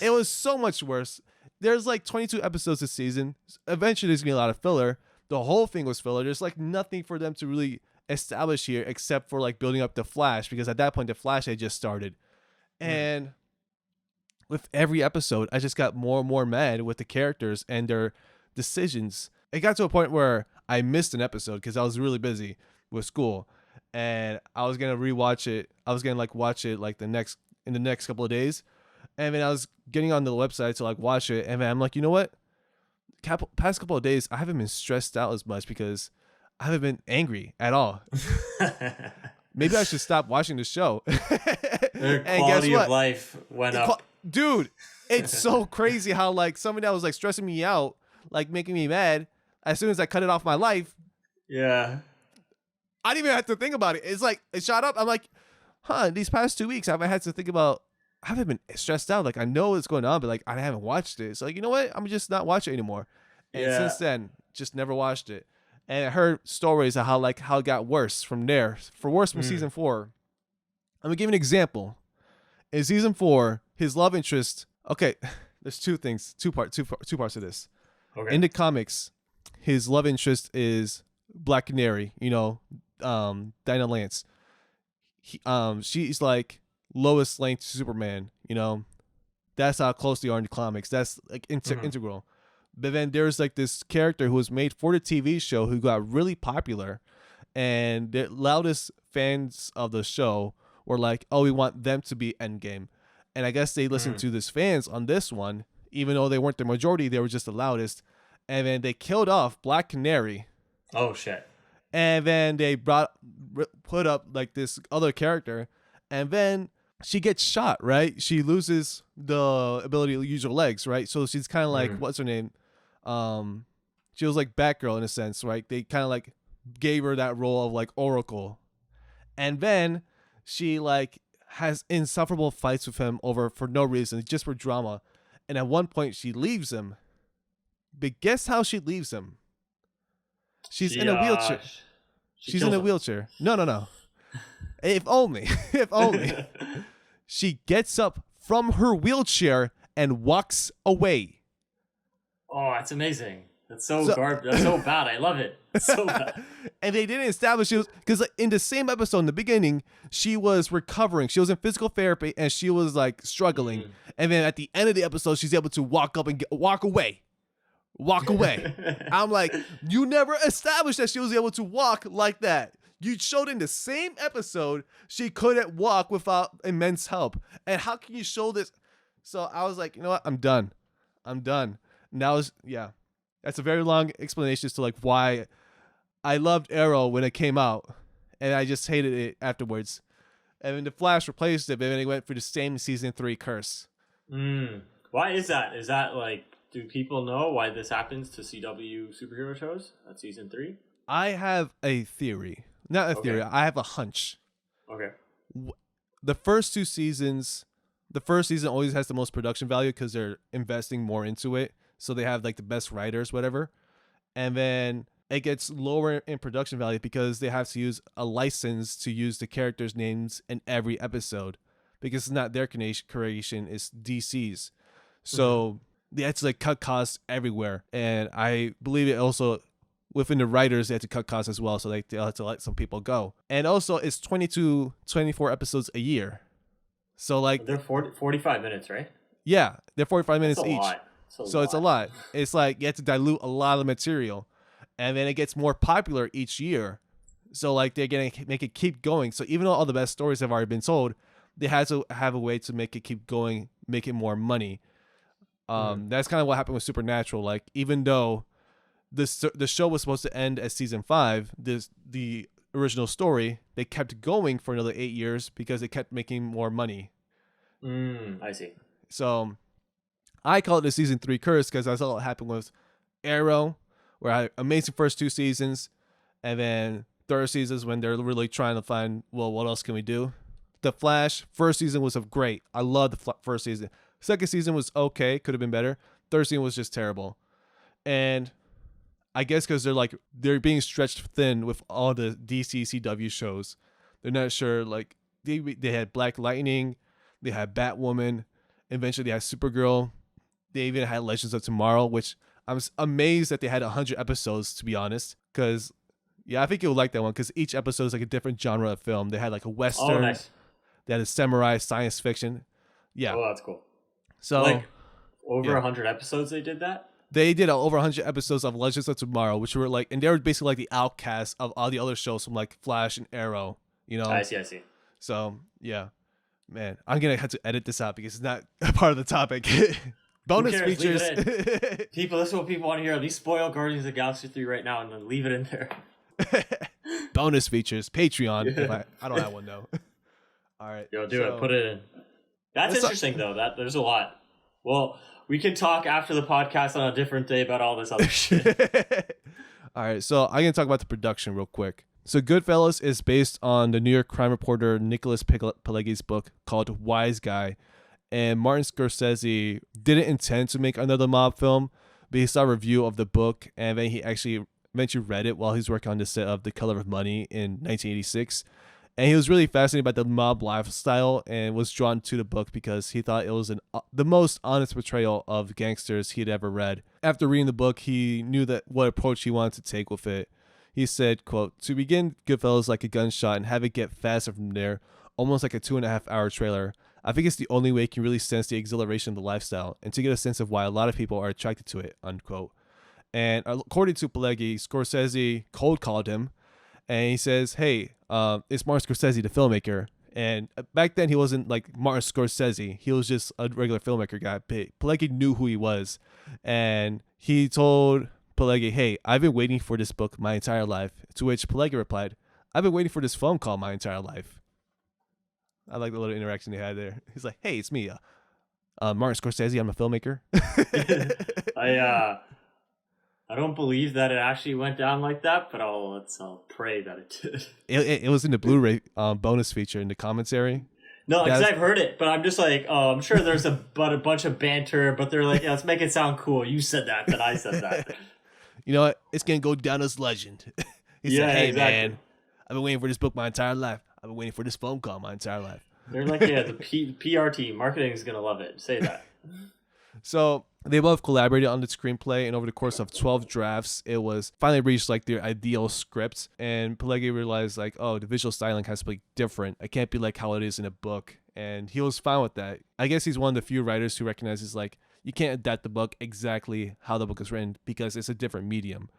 It was so much worse. There's like 22 episodes this season. Eventually, there's gonna be a lot of filler. The whole thing was filler. There's like nothing for them to really establish here except for like building up the Flash, because at that point the Flash had just started. And with every episode, I just got more and more mad with the characters and their decisions. It got to a point where I missed an episode because I was really busy with school, and I was gonna rewatch it. I was gonna like watch it like in the next couple of days, and then I was getting on the website to like watch it, and then I'm like, you know what? Past couple of days, I haven't been stressed out as much because I haven't been angry at all. Maybe I should stop watching the show. The quality of life went up. Dude, it's so crazy how like something that was like stressing me out, like making me mad, as soon as I cut it off my life. Yeah. I didn't even have to think about it. It's like, it shot up. I'm like, these past 2 weeks, I haven't had to think about, I haven't been stressed out. Like, I know what's going on, but like, I haven't watched it. So like, you know what? I'm just not watching it anymore. And since then, just never watched it. And I heard stories of how it got worse from there. For worse from season 4. I'm gonna give an example. In season 4, his love interest. Okay, there's two parts of this. Okay. In the comics, his love interest is Black Canary. Dinah Lance. She's like Lois Lane to Superman. That's how close they are in the comics. That's like integral. But then there's like this character who was made for the TV show who got really popular, and the loudest fans of the show were like, "Oh, we want them to be Endgame." And I guess they listened to this fans on this one, even though they weren't the majority, they were just the loudest. And then they killed off Black Canary. Oh shit! And then they put up like this other character, and then she gets shot. Right? She loses the ability to use her legs. Right? So she's kind of like, what's her name? She was like Batgirl in a sense, right? They kind of like gave her that role of like Oracle, and then she like has insufferable fights with him for no reason, just for drama. And at one point she leaves him, but guess how she leaves him? She's in a wheelchair. She's in a wheelchair. No. If only. She gets up from her wheelchair and walks away. Oh, that's amazing. That's so bad. I love it. It's so bad. And they didn't establish it because like, in the same episode in the beginning, she was recovering. She was in physical therapy and she was like struggling. And then at the end of the episode, she's able to walk up and walk away. I'm like, you never established that she was able to walk like that. You showed in the same episode she couldn't walk without immense help. And how can you show this? So I was like, you know what? I'm done. Now that's a very long explanation as to like why I loved Arrow when it came out, and I just hated it afterwards. And then the Flash replaced it, and then they went for the same season 3 curse. Why is that? Is that like, do people know why this happens to CW superhero shows at season 3? I have a theory. Not a theory. I have a hunch. Okay. The first season always has the most production value because they're investing more into it. So they have like the best writers, whatever. And then it gets lower in production value because they have to use a license to use the characters' names in every episode, because it's not their creation, it's DC's. So they had to like cut costs everywhere. And I believe it also within the writers, they had to cut costs as well. So they had to let some people go. And also it's 24 episodes a year. So like they're 45 minutes, right? Yeah, they're 45 minutes each. Lot. So it's a lot. It's like you have to dilute a lot of material. and then it gets more popular each year. So like they're gonna make it keep going. So even though all the best stories have already been told, they had to have a way to make it keep going, make it more money. That's kind of what happened with Supernatural. Like even though the show was supposed to end at season 5, the original story, they kept going for another 8 years because they kept making more money. I see. So I call it the season 3 curse because that's all that happened with Arrow, where I had amazing first 2 seasons, and then third season is when they're really trying to find, well, what else can we do? The Flash, first season was great. I love the first season. Second season was okay, could have been better. Third season was just terrible. And I guess because they're being stretched thin with all the DC CW shows. They're not sure, like, they had Black Lightning, they had Batwoman, eventually they had Supergirl, they even had Legends of Tomorrow, which I'm amazed that they had 100 episodes, to be honest, because, yeah, I think you'll like that one, because each episode is like a different genre of film. They had like a Western, nice. They had a samurai, science fiction. Yeah. Oh, that's cool. So, like, over 100 episodes they did that? They did over 100 episodes of Legends of Tomorrow, which were like, and they were basically like the outcasts of all the other shows from like Flash and Arrow, you know? I see. So, yeah. Man, I'm going to have to edit this out because it's not a part of the topic. Bonus features. People, this is what people want to hear. At least spoil Guardians of the Galaxy 3 right now and then leave it in there. Bonus features. Patreon. If I don't have one, though. All right. Yo, do it. Put it in. That's interesting, though. There's a lot. Well, we can talk after the podcast on a different day about all this other shit. All right, so I'm going to talk about the production real quick. So Goodfellas is based on the New York crime reporter Nicholas Pileggi's book called Wise Guy. And Martin Scorsese didn't intend to make another mob film, but he saw a review of the book, and then he actually eventually read it while he was working on the set of The Color of Money in 1986. And he was really fascinated by the mob lifestyle and was drawn to the book because he thought it was the most honest portrayal of gangsters he had ever read. After reading the book, he knew that what approach he wanted to take with it. He said, quote, "To begin Goodfellas like a gunshot and have it get faster from there, almost like a 2.5-hour trailer. I think it's the only way you can really sense the exhilaration of the lifestyle and to get a sense of why a lot of people are attracted to it," unquote. And according to Pileggi, Scorsese cold called him and he says, "Hey, it's Martin Scorsese, the filmmaker." And back then he wasn't like Martin Scorsese. He was just a regular filmmaker guy. Pileggi knew who he was. And he told Pileggi, "Hey, I've been waiting for this book my entire life." To which Pileggi replied, "I've been waiting for this phone call my entire life." I like the little interaction they had there. He's like, "Hey, it's me, Martin Scorsese. I'm a filmmaker." I don't believe that it actually went down like that, but I'll pray that it did. It was in the Blu-ray bonus feature in the commentary. No, because I've heard it, but I'm just like, I'm sure there's a bunch of banter, but they're like, yeah, let's make it sound cool. You said that, then I said that. You know what? It's going to go down as legend. He said, "Hey, exactly. Man, I've been waiting for this book my entire life. I've been waiting for this phone call my entire life." They're like, yeah, the PR team, marketing is going to love it. Say that. So they both collaborated on the screenplay, and over the course of 12 drafts, it was finally reached like their ideal script. And Pileggi realized like, oh, the visual styling has to be different. It can't be like how it is in a book. And he was fine with that. I guess he's one of the few writers who recognizes like you can't adapt the book exactly how the book is written because it's a different medium.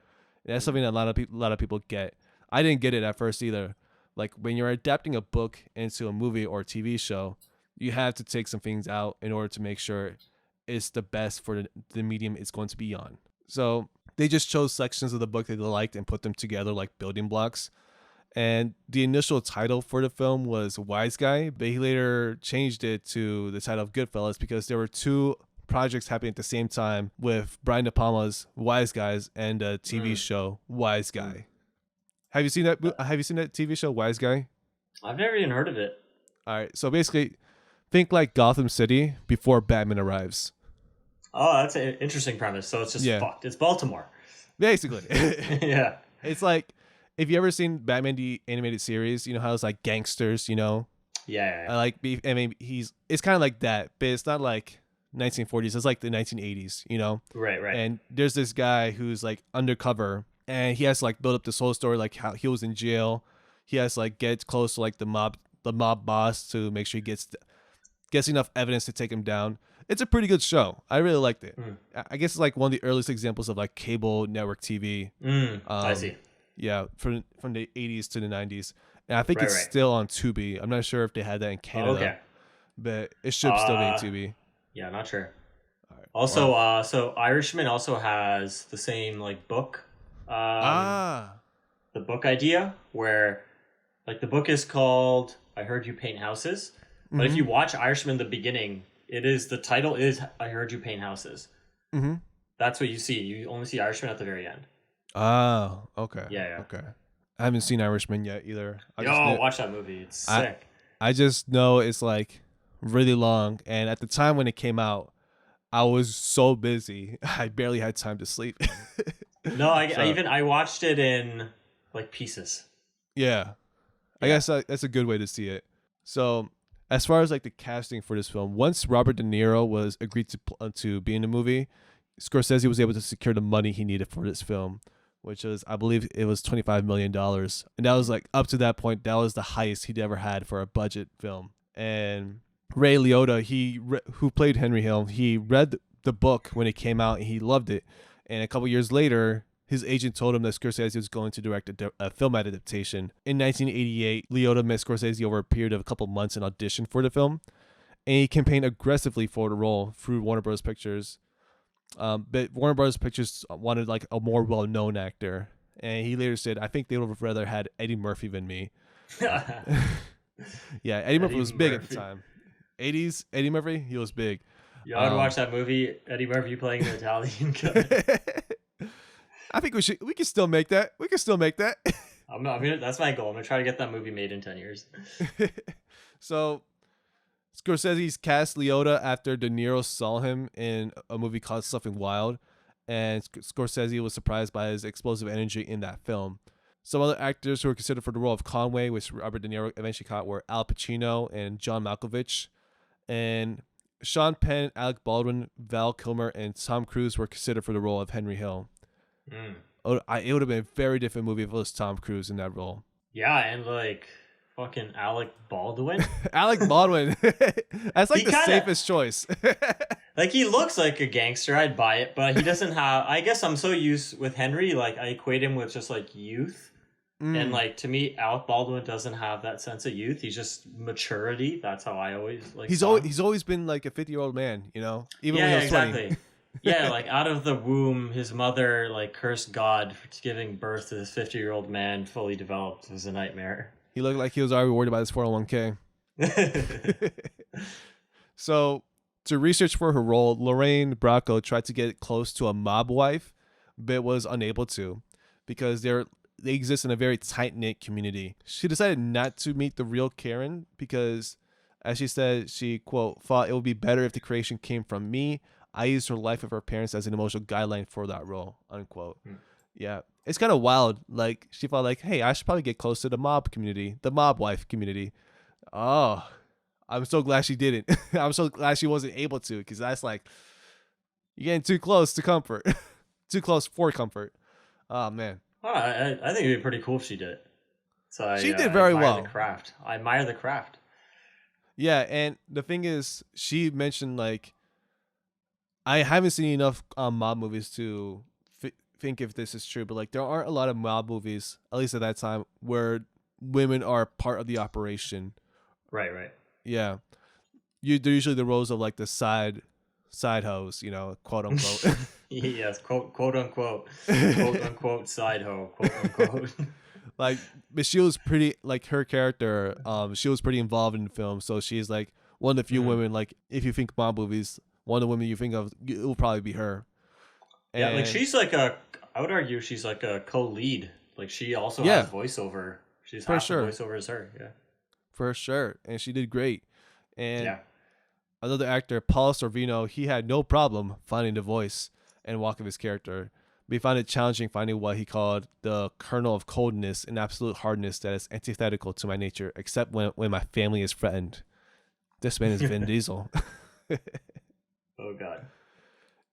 And that's something that a lot of people get. I didn't get it at first either. Like when you're adapting a book into a movie or a TV show, you have to take some things out in order to make sure it's the best for the medium it's going to be on. So they just chose sections of the book that they liked and put them together like building blocks. And the initial title for the film was Wise Guy, but he later changed it to the title of Goodfellas because there were 2 projects happening at the same time with Brian De Palma's Wise Guys and a TV show Wise Guy. Have you seen that TV show Wise Guy? I've never even heard of it. All right, so basically think like Gotham City before Batman arrives. Oh, that's an interesting premise. So it's just fucked. It's Baltimore. Basically. Yeah. It's like, if you ever seen Batman the animated series, you know how it's like gangsters, you know? Yeah. I mean, it's kind of like that, but it's not like 1940s. It's like the 1980s, you know? Right. And there's this guy who's like undercover, and he has to like build up this whole story, like how he was in jail. He has to like get close to like the mob boss to make sure he gets enough evidence to take him down. It's a pretty good show. I really liked it. Mm. I guess it's like one of the earliest examples of like cable network TV. I see. Yeah, from the 80s to the 90s. And I think it's Right. still on Tubi. I'm not sure if they had that in Oh, Canada, okay. but it should still be in Uh, Tubi. yeah, not sure. All right. Also, Wow. so Irishman also has the same like book, um, Ah. the book idea where like the book is called "I Heard You Paint Houses," but if Mm-hmm. you watch Irishman, the beginning, the title is "I Heard You Paint Houses." Mm-hmm. That's what you see. You only see Irishman at the very end. Oh, okay. Yeah. Okay. I haven't seen Irishman yet either. Yo, watch that movie. It's I sick. I just know it's like really long, and at the time when it came out, I was so busy. I barely had time to sleep. No, So, I watched it in like pieces. yeah. I Yeah. guess that's a good way to see it. So, as far as like the casting for this film, once Robert De Niro was agreed to be in the movie, Scorsese was able to secure the money he needed for this film, which was, I believe, it was $25 million, and that was like up to that point, that was the highest he'd ever had for a budget film. And Ray Liotta, who played Henry Hill, he read the book when it came out and he loved it. And a couple years later, his agent told him that Scorsese was going to direct a film adaptation. In 1988, Liotta met Scorsese over a period of a couple months and auditioned for the film, and he campaigned aggressively for the role through Warner Bros. Pictures. But Warner Bros. Pictures wanted like a more well-known actor, and he later said, "I think they would have rather had Eddie Murphy than me." Yeah, Eddie Murphy was big at the time. 80s Eddie Murphy, he was big. You ought to watch that movie. Eddie Murphy playing the Italian guy. I think we can still make that. We can still make that. That's my goal. I'm gonna try to get that movie made in 10 years. So Scorsese's cast Liotta after De Niro saw him in a movie called Something Wild, and Scorsese was surprised by his explosive energy in that film. Some other actors who were considered for the role of Conway, which Robert De Niro eventually caught, were Al Pacino and John Malkovich. And Sean Penn, Alec Baldwin, Val Kilmer, and Tom Cruise were considered for the role of Henry Hill. It would have been a very different movie if it was Tom Cruise in that role. Yeah, and like fucking Alec Baldwin. Alec Baldwin. That's like He safest choice. Like he looks like a gangster, I'd buy it, but he doesn't have. I guess I'm so used with Henry, like I equate him with just like youth. And like to me, Alec Baldwin doesn't have that sense of youth. He's just maturity. That's how I always like. He's always been like a 50-year-old man, you know, even when he was exactly. 20. Yeah, like out of the womb, his mother like cursed God for giving birth to this 50-year-old man fully developed. It was a nightmare. He looked like he was already worried about his 401k. So, to research for her role, Lorraine Bracco tried to get close to a mob wife, but was unable to because they exist in a very tight-knit community. She decided not to meet the real Karen because, as she said, she, quote, thought it would be better if the creation came from me. I used her life of her parents as an emotional guideline for that role, unquote. Yeah, it's kind of wild. Like, she felt like, hey, I should probably get close to the mob community, the mob wife community. Oh, I'm so glad she didn't. I'm so glad she wasn't able to, because that's like, you're getting too close to comfort. Too close for comfort. Oh, man. I think it'd be pretty cool if she did it. So She did very well. The craft. I admire the craft. Yeah, and the thing is, she mentioned, like, I haven't seen enough mob movies to think if this is true, but, like, there aren't a lot of mob movies, at least at that time, where women are part of the operation. Right. Yeah. They're usually the roles of, like, the side hoes, you know, quote unquote. Yes, quote unquote side hoe, quote unquote. Like, but she was pretty, like, her character, she was pretty involved in the film, so she's like one of the few women, like, if you think mob movies, one of the women you think of, it will probably be her. Yeah, like she's like I would argue she's like a co-lead. Like she also has voiceover. She's for half sure. the voiceover as her. Yeah, for sure, and she did great. And yeah. Another actor, Paul Sorvino, he had no problem finding the voice and walk of his character, but he found it challenging finding what he called the kernel of coldness and absolute hardness that is antithetical to my nature, except when my family is threatened. This man is Vin Diesel. Oh God.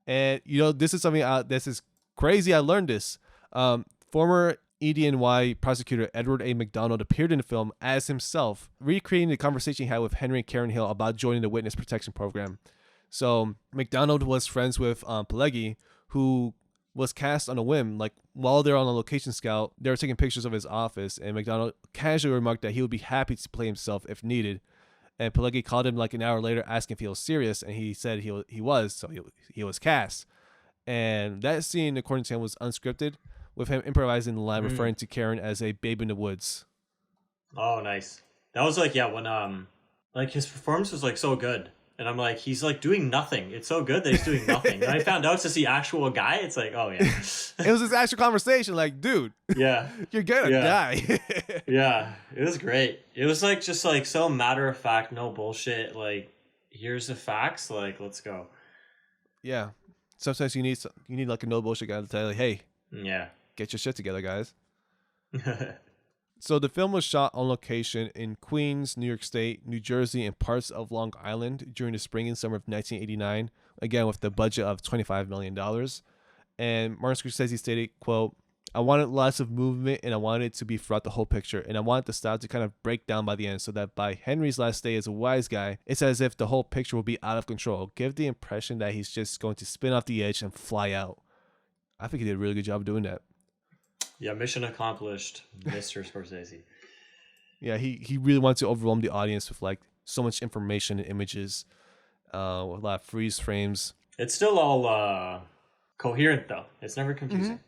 And, you know, this is something this is crazy. I learned this. Former EDNY prosecutor Edward A. McDonald appeared in the film as himself, recreating the conversation he had with Henry and Karen Hill about joining the witness protection program. So McDonald was friends with Pileggi, who was cast on a whim. Like while they're on a location scout, they were taking pictures of his office, and McDonald casually remarked that he would be happy to play himself if needed. And Pileggi called him like an hour later, asking if he was serious, and he said he was, so he was cast. And that scene, according to him, was unscripted, with him improvising the line referring to Karen as a babe in the woods. Oh, nice. That was like, yeah, when like his performance was like so good. And I'm like, he's like doing nothing. It's so good that he's doing nothing. And I found out to see actual guy, it's like, oh yeah. It was this actual conversation, like, dude, yeah, you're gonna die. Yeah, it was great. It was like just like so matter of fact, no bullshit. Like, here's the facts. Like, let's go. Yeah. Sometimes you need like a no bullshit guy to tell you, like, hey, yeah, get your shit together, guys. So the film was shot on location in Queens, New York State, New Jersey, and parts of Long Island during the spring and summer of 1989, again with the budget of $25 million. And Martin Scorsese stated, quote, I wanted lots of movement and I wanted it to be throughout the whole picture, and I wanted the style to kind of break down by the end so that by Henry's last day as a wise guy, it's as if the whole picture will be out of control. Give the impression that he's just going to spin off the edge and fly out. I think he did a really good job of doing that. Yeah, mission accomplished, Mr. Scorsese. Yeah, he really wanted to overwhelm the audience with like so much information and images, with a lot of freeze frames. It's still all coherent though. It's never confusing.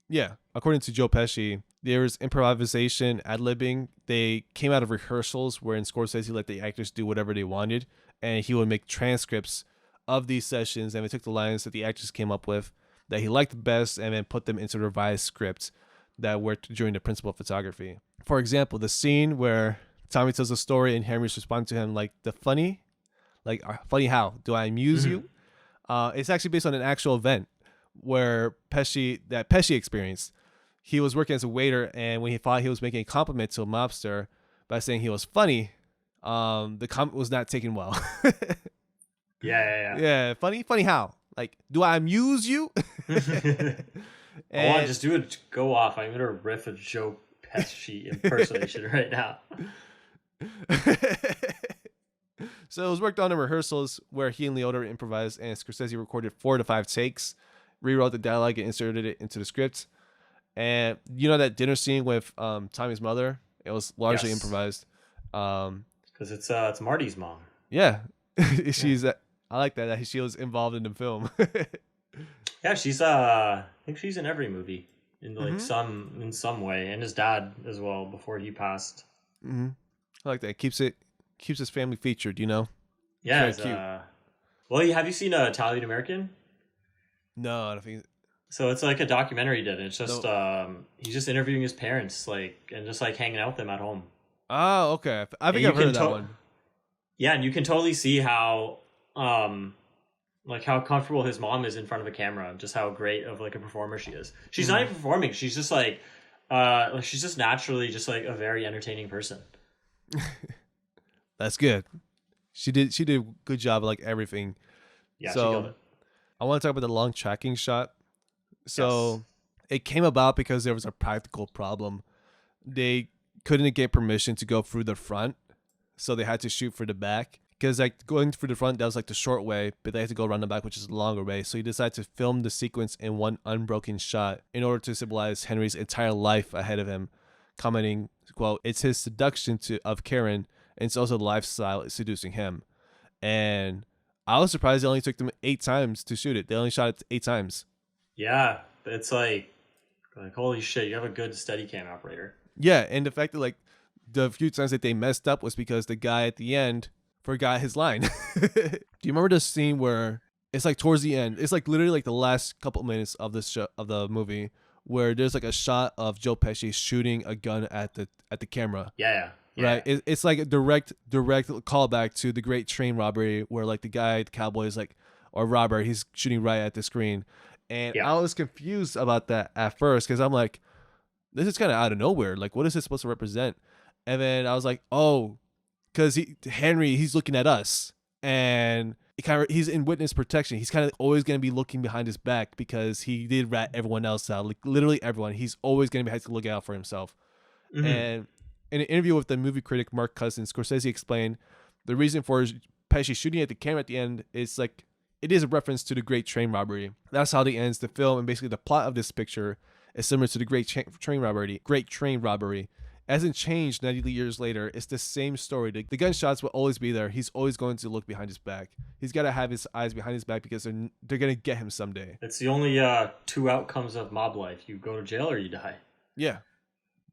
Yeah, according to Joe Pesci, there was improvisation, ad-libbing. They came out of rehearsals wherein Scorsese let the actors do whatever they wanted, and he would make transcripts of these sessions, and they took the lines that the actors came up with that he liked best and then put them into the revised script that worked during the principal photography. For example, the scene where Tommy tells a story and Henry's responding to him like funny how? Do I amuse you? It's actually based on an actual event where Pesci experienced. He was working as a waiter, and when he thought he was making a compliment to a mobster by saying he was funny, the comment was not taken well. Yeah, funny how? Like, do I amuse you? I want to just do it. Go off. I'm gonna riff a Joe Pesci impersonation right now. So it was worked on in rehearsals where he and Leota improvised, and Scorsese recorded 4 to 5 takes, rewrote the dialogue, and inserted it into the script. And you know that dinner scene with Tommy's mother? It was largely improvised. Because it's Marty's mom. Yeah, she's. I like that she was involved in the film. Yeah, she's I think she's in every movie in like some way, and his dad as well before he passed. I like that. Keeps his family featured, you know. Yeah, it's cute. Well, have you seen Italian American? No, I don't think. So it's like a documentary he did. And it's just he's just interviewing his parents, like, and just like hanging out with them at home. Oh, okay. I think I've heard of that one. Yeah, and you can totally see how like how comfortable his mom is in front of a camera, just how great of like a performer she is. She's not even performing. She's just like she's just naturally just like a very entertaining person. That's good. She did a good job of like everything. Yeah, so, she killed it. I want to talk about the long tracking shot. So it came about because there was a practical problem. They couldn't get permission to go through the front, so they had to shoot for the back. Because like going through the front, that was like the short way, but they had to go around the back, which is the longer way. So he decided to film the sequence in one unbroken shot in order to symbolize Henry's entire life ahead of him, commenting, quote, "It's his seduction of Karen, and it's also the lifestyle seducing him." And I was surprised it only took them 8 times to shoot it. They only shot it 8 times. Yeah, it's like holy shit, you have a good Steadicam operator. Yeah, and the fact that like the few times that they messed up was because the guy at the end forgot his line. Do you remember the scene where it's like towards the end? It's like literally like the last couple minutes of this show, of the movie, where there's like a shot of Joe Pesci shooting a gun at the camera. Yeah. Right. It's like a direct callback to the Great Train Robbery, where like the cowboy is like, or robber, he's shooting right at the screen. And I was confused about that at first because I'm like, this is kind of out of nowhere. Like, what is this supposed to represent? And then I was like, oh, because Henry, he's looking at us, and he's in witness protection. He's kind of always going to be looking behind his back because he did rat everyone else out, like literally everyone. He's always going to have to look out for himself. And in an interview with the movie critic Mark Cousins, Scorsese explained the reason for his Pesci shooting at the camera at the end, it's like it is a reference to the Great Train Robbery. That's how they ends the film, and basically the plot of this picture is similar to the Train Robbery. Great Train Robbery. It hasn't changed 90 years later. It's the same story. The gunshots will always be there. He's always going to look behind his back. He's got to have his eyes behind his back because they're going to get him someday. It's the only two outcomes of mob life. You go to jail or you die. Yeah.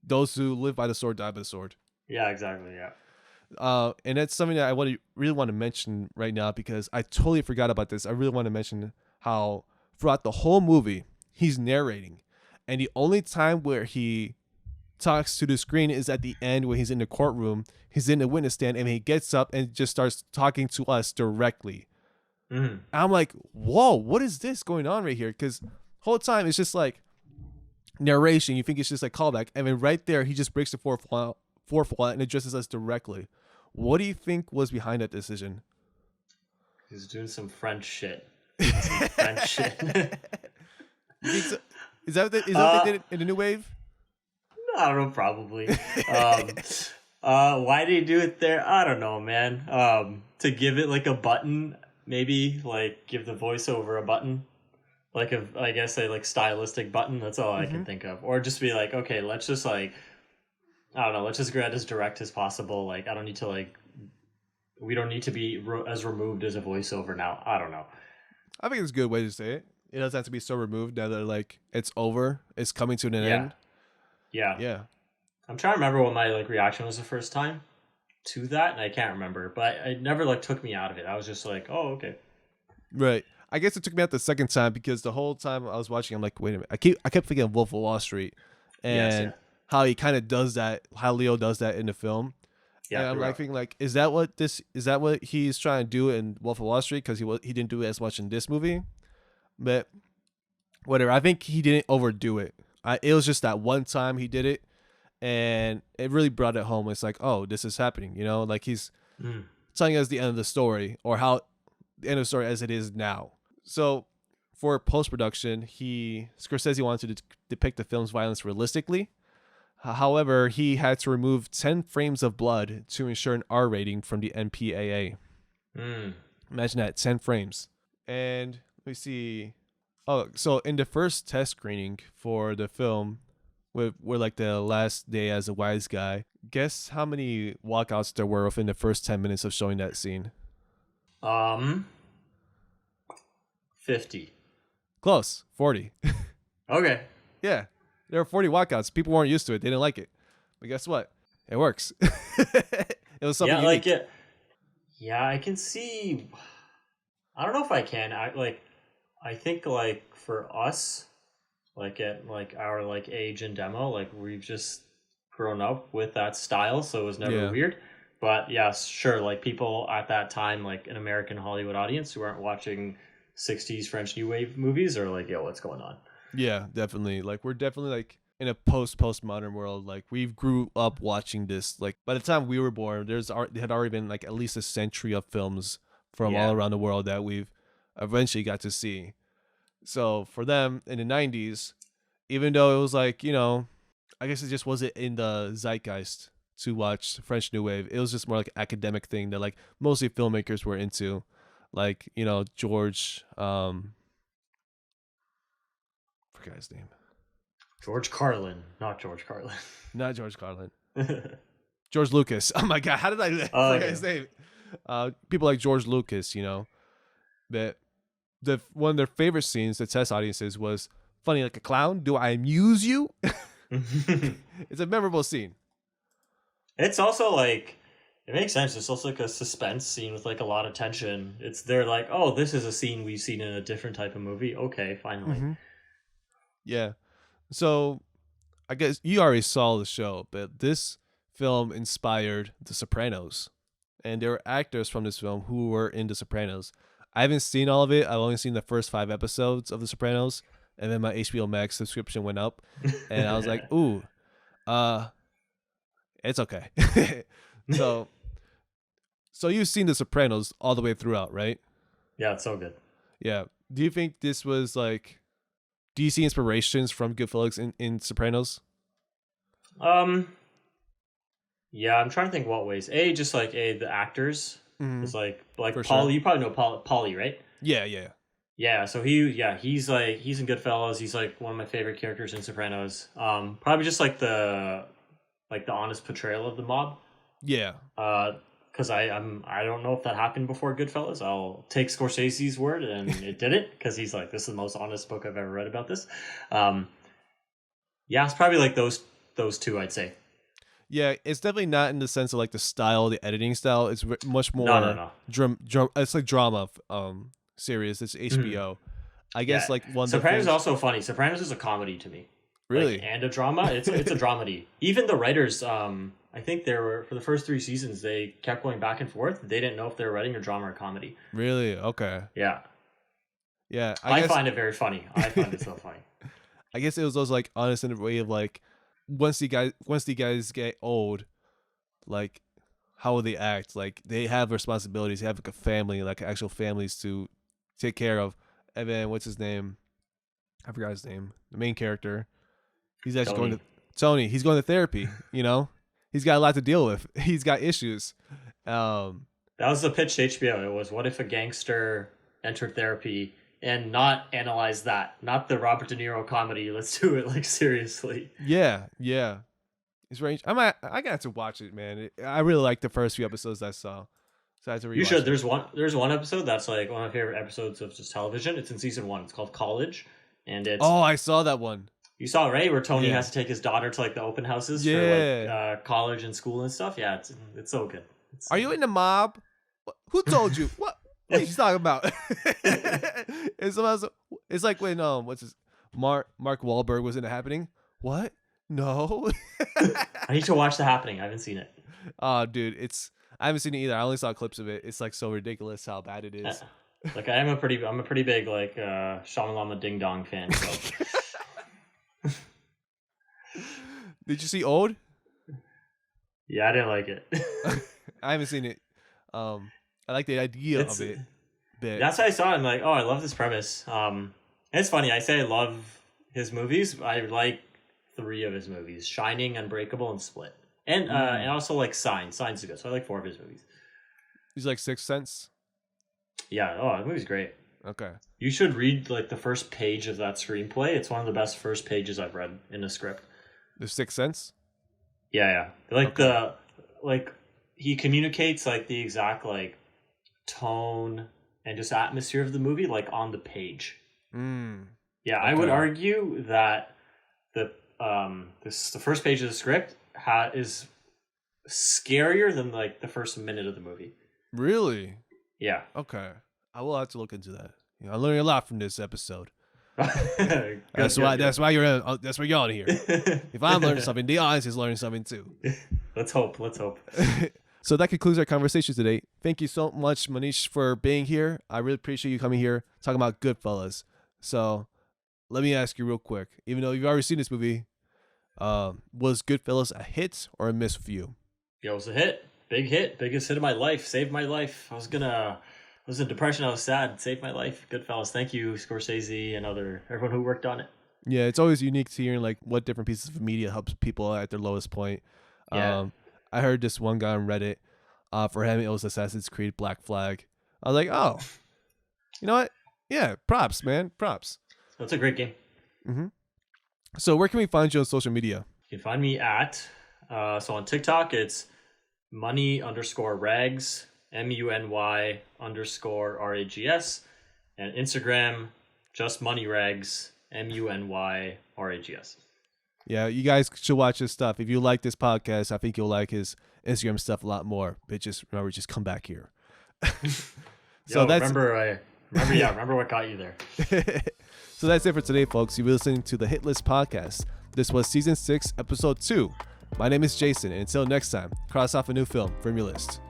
Those who live by the sword die by the sword. Yeah, exactly, yeah. And that's something that I really want to mention right now because I totally forgot about this. I really want to mention how throughout the whole movie, he's narrating. And the only time where he talks to the screen is at the end when he's in the courtroom. He's in the witness stand and he gets up and just starts talking to us directly. Mm. I'm like, whoa, what is this going on right here? Because whole time it's just like narration. You think it's just like callback. And then right there, he just breaks the fourth wall and addresses us directly. What do you think was behind that decision? He's doing some French shit. You think so? Is that what they did in the New Wave? I don't know, probably. Why did he do it there? I don't know, man. To give it like a button, maybe like give the voiceover a button, like I guess a like stylistic button. That's all I can think of. Or just be like, okay, let's just like, I don't know, let's just get as direct as possible. Like, I don't need to like, we don't need to be as removed as a voiceover now. I don't know. I think it's a good way to say it. It doesn't have to be so removed now that like it's over. It's coming to an end. Yeah. I'm trying to remember what my like reaction was the first time to that, and I can't remember. But it never like took me out of it. I was just like, oh, okay. Right. I guess it took me out the second time because the whole time I was watching, I'm like, wait a minute. I kept thinking of Wolf of Wall Street and how he kind of does that, how Leo does that in the film. Yeah, and I'm like thinking like, is that what he's trying to do in Wolf of Wall Street? Because he didn't do it as much in this movie. But whatever. I think he didn't overdo it. It was just that one time he did it, and it really brought it home. It's like, oh, this is happening, you know? Like he's telling us the end of the story, or how the end of the story as it is now. So for post-production, Scorsese wanted to depict the film's violence realistically. However, he had to remove 10 frames of blood to ensure an R rating from the MPAA. Imagine that, 10 frames. And let me see. Oh, so in the first test screening for the film, we're like the last day as a wise guy. Guess how many walkouts there were within the first 10 minutes of showing that scene? 50. Close. 40. Okay. Yeah. There were 40 walkouts. People weren't used to it. They didn't like it. But guess what? It works. It was something unique. Yeah, I can see. I don't know if I can. I think like for us, like at like our like age and demo, like we've just grown up with that style, so it was never weird. But yeah, sure, like people at that time, like an American Hollywood audience who aren't watching 60s French New Wave movies are like, yo, what's going on? Yeah, definitely. Like we're definitely like in a postmodern world. Like we grew up watching this. Like by the time we were born, there had already been like at least a century of films from all around the world that we've eventually got to see. So for them in the 90s, even though it was like, you know, I guess it just wasn't in the zeitgeist to watch French New Wave. It was just more like an academic thing that like mostly filmmakers were into. Like, you know, George, forgot his name. George Carlin, not George Carlin. Not George Carlin. George Lucas. Oh my God, how did I forget his name? People like George Lucas, you know, that one of their favorite scenes to test audiences was funny like a clown. Do I amuse you? It's a memorable scene. It's also like, it makes sense. It's also like a suspense scene with like a lot of tension. They're like, oh, this is a scene we've seen in a different type of movie. Okay, finally. Mm-hmm. Yeah. So I guess you already saw the show, but this film inspired The Sopranos. And there were actors from this film who were in The Sopranos. I haven't seen all of it. I've only seen the first 5 episodes of The Sopranos. And then my HBO Max subscription went up. And I was like, ooh, it's okay. So you've seen The Sopranos all the way throughout, right? Yeah, it's so good. Yeah. Do you think this was like, do you see inspirations from Goodfellas in Sopranos? Yeah, I'm trying to think what ways. Just like the actors, Mm-hmm. It's like For Paulie. sure. You probably know Paulie, right? Yeah. Yeah, so he's in Goodfellas. He's like one of my favorite characters in Sopranos. Probably just like the honest portrayal of the mob. Yeah. Because I don't know if that happened before Goodfellas. I'll take Scorsese's word, and it didn't, because he's like, this is the most honest book I've ever read about this. Yeah, it's probably like those two, I'd say. Yeah, it's definitely not in the sense of like the style, the editing style. It's much more No. it's like drama series. It's HBO. I guess Yeah. like one of the Sopranos is things. also funny. Sopranos is a comedy to me. Really? Like, and a drama. It's a dramedy. Even the writers, I think they were, for the first 3 seasons, they kept going back and forth. They didn't know if they were writing a drama or comedy. Really? Okay. Yeah. Yeah. I find it very funny. I find it so funny. I guess it was those like honest in a way of like once the guys get old, like how will they act? Like they have responsibilities, they have like a family, like actual families to take care of. And then what's his name? I forgot his name. The main character. He's actually going to Tony. He's going to therapy, you know? He's got a lot to deal with. He's got issues. That was the pitch to HBO. It was, what if a gangster entered therapy and not analyze that? Not the Robert De Niro comedy. Let's do it like seriously. Yeah. It's range. I got to watch it, man. I really liked the first few episodes I saw. So I had to rewatch You should. it. There's one episode that's like one of my favorite episodes of just television. It's in season 1. It's called College, and it's I saw that one. You saw it, right? Where Tony Yeah. has to take his daughter to like the open houses for like college and school and stuff. Yeah, it's so good. Are you in the mob? Who told you? What are you talking about? It's like when Mark Wahlberg was in The Happening. What? No. I need to watch The Happening. I haven't seen it. Oh, dude, I haven't seen it either. I only saw clips of it. It's like so ridiculous how bad it is. Like I'm a pretty big like Shamalama Ding Dong fan. So. Did you see Old? Yeah, I didn't like it. I haven't seen it. I like the idea of it. But that's why I saw it. I'm like, oh, I love this premise. It's funny. I say I love his movies. I like 3 of his movies: Shining, Unbreakable, and Split. And also like Signs. Signs is good. So I like 4 of his movies. He's like Sixth Sense. Yeah. Oh, the movie's great. Okay. You should read like the first page of that screenplay. It's one of the best first pages I've read in a script. The Sixth Sense? Yeah. Like he communicates like the exact like tone and just atmosphere of the movie like on the page. Yeah, I would argue that the first page of the script is scarier than like the first minute of the movie. Really? Yeah. Okay. I will have to look into that. I'm learning a lot from this episode. Good. That's why you're on here. If I'm learning something, the audience is learning something too. Let's hope. So that concludes our conversation today. Thank you so much, Munish, for being here. I really appreciate you coming here talking about Goodfellas. So let me ask you real quick, even though you've already seen this movie, was Goodfellas a hit or a miss for you? Yeah, it was a hit. Big hit. Biggest hit of my life. Saved my life. I was in depression. I was sad. Saved my life. Goodfellas. Thank you, Scorsese and everyone who worked on it. Yeah, it's always unique to hearing like what different pieces of media helps people at their lowest point. Yeah. I heard this one guy on Reddit. For him, it was Assassin's Creed Black Flag. I was like, oh, you know what? Yeah, props, man. Props. That's a great game. Mm-hmm. So where can we find you on social media? You can find me at, so on TikTok, it's money_rags, MUNY_RAGS, and Instagram, just moneyrags, MUNYRAGS. Yeah, you guys should watch his stuff. If you like this podcast, I think you'll like his Instagram stuff a lot more. But just remember, just come back here. Remember what got you there. So that's it for today, folks. You've been listening to the Hit List Podcast. This was Season 6, Episode 2. My name is Jason, and until next time, cross off a new film from your list.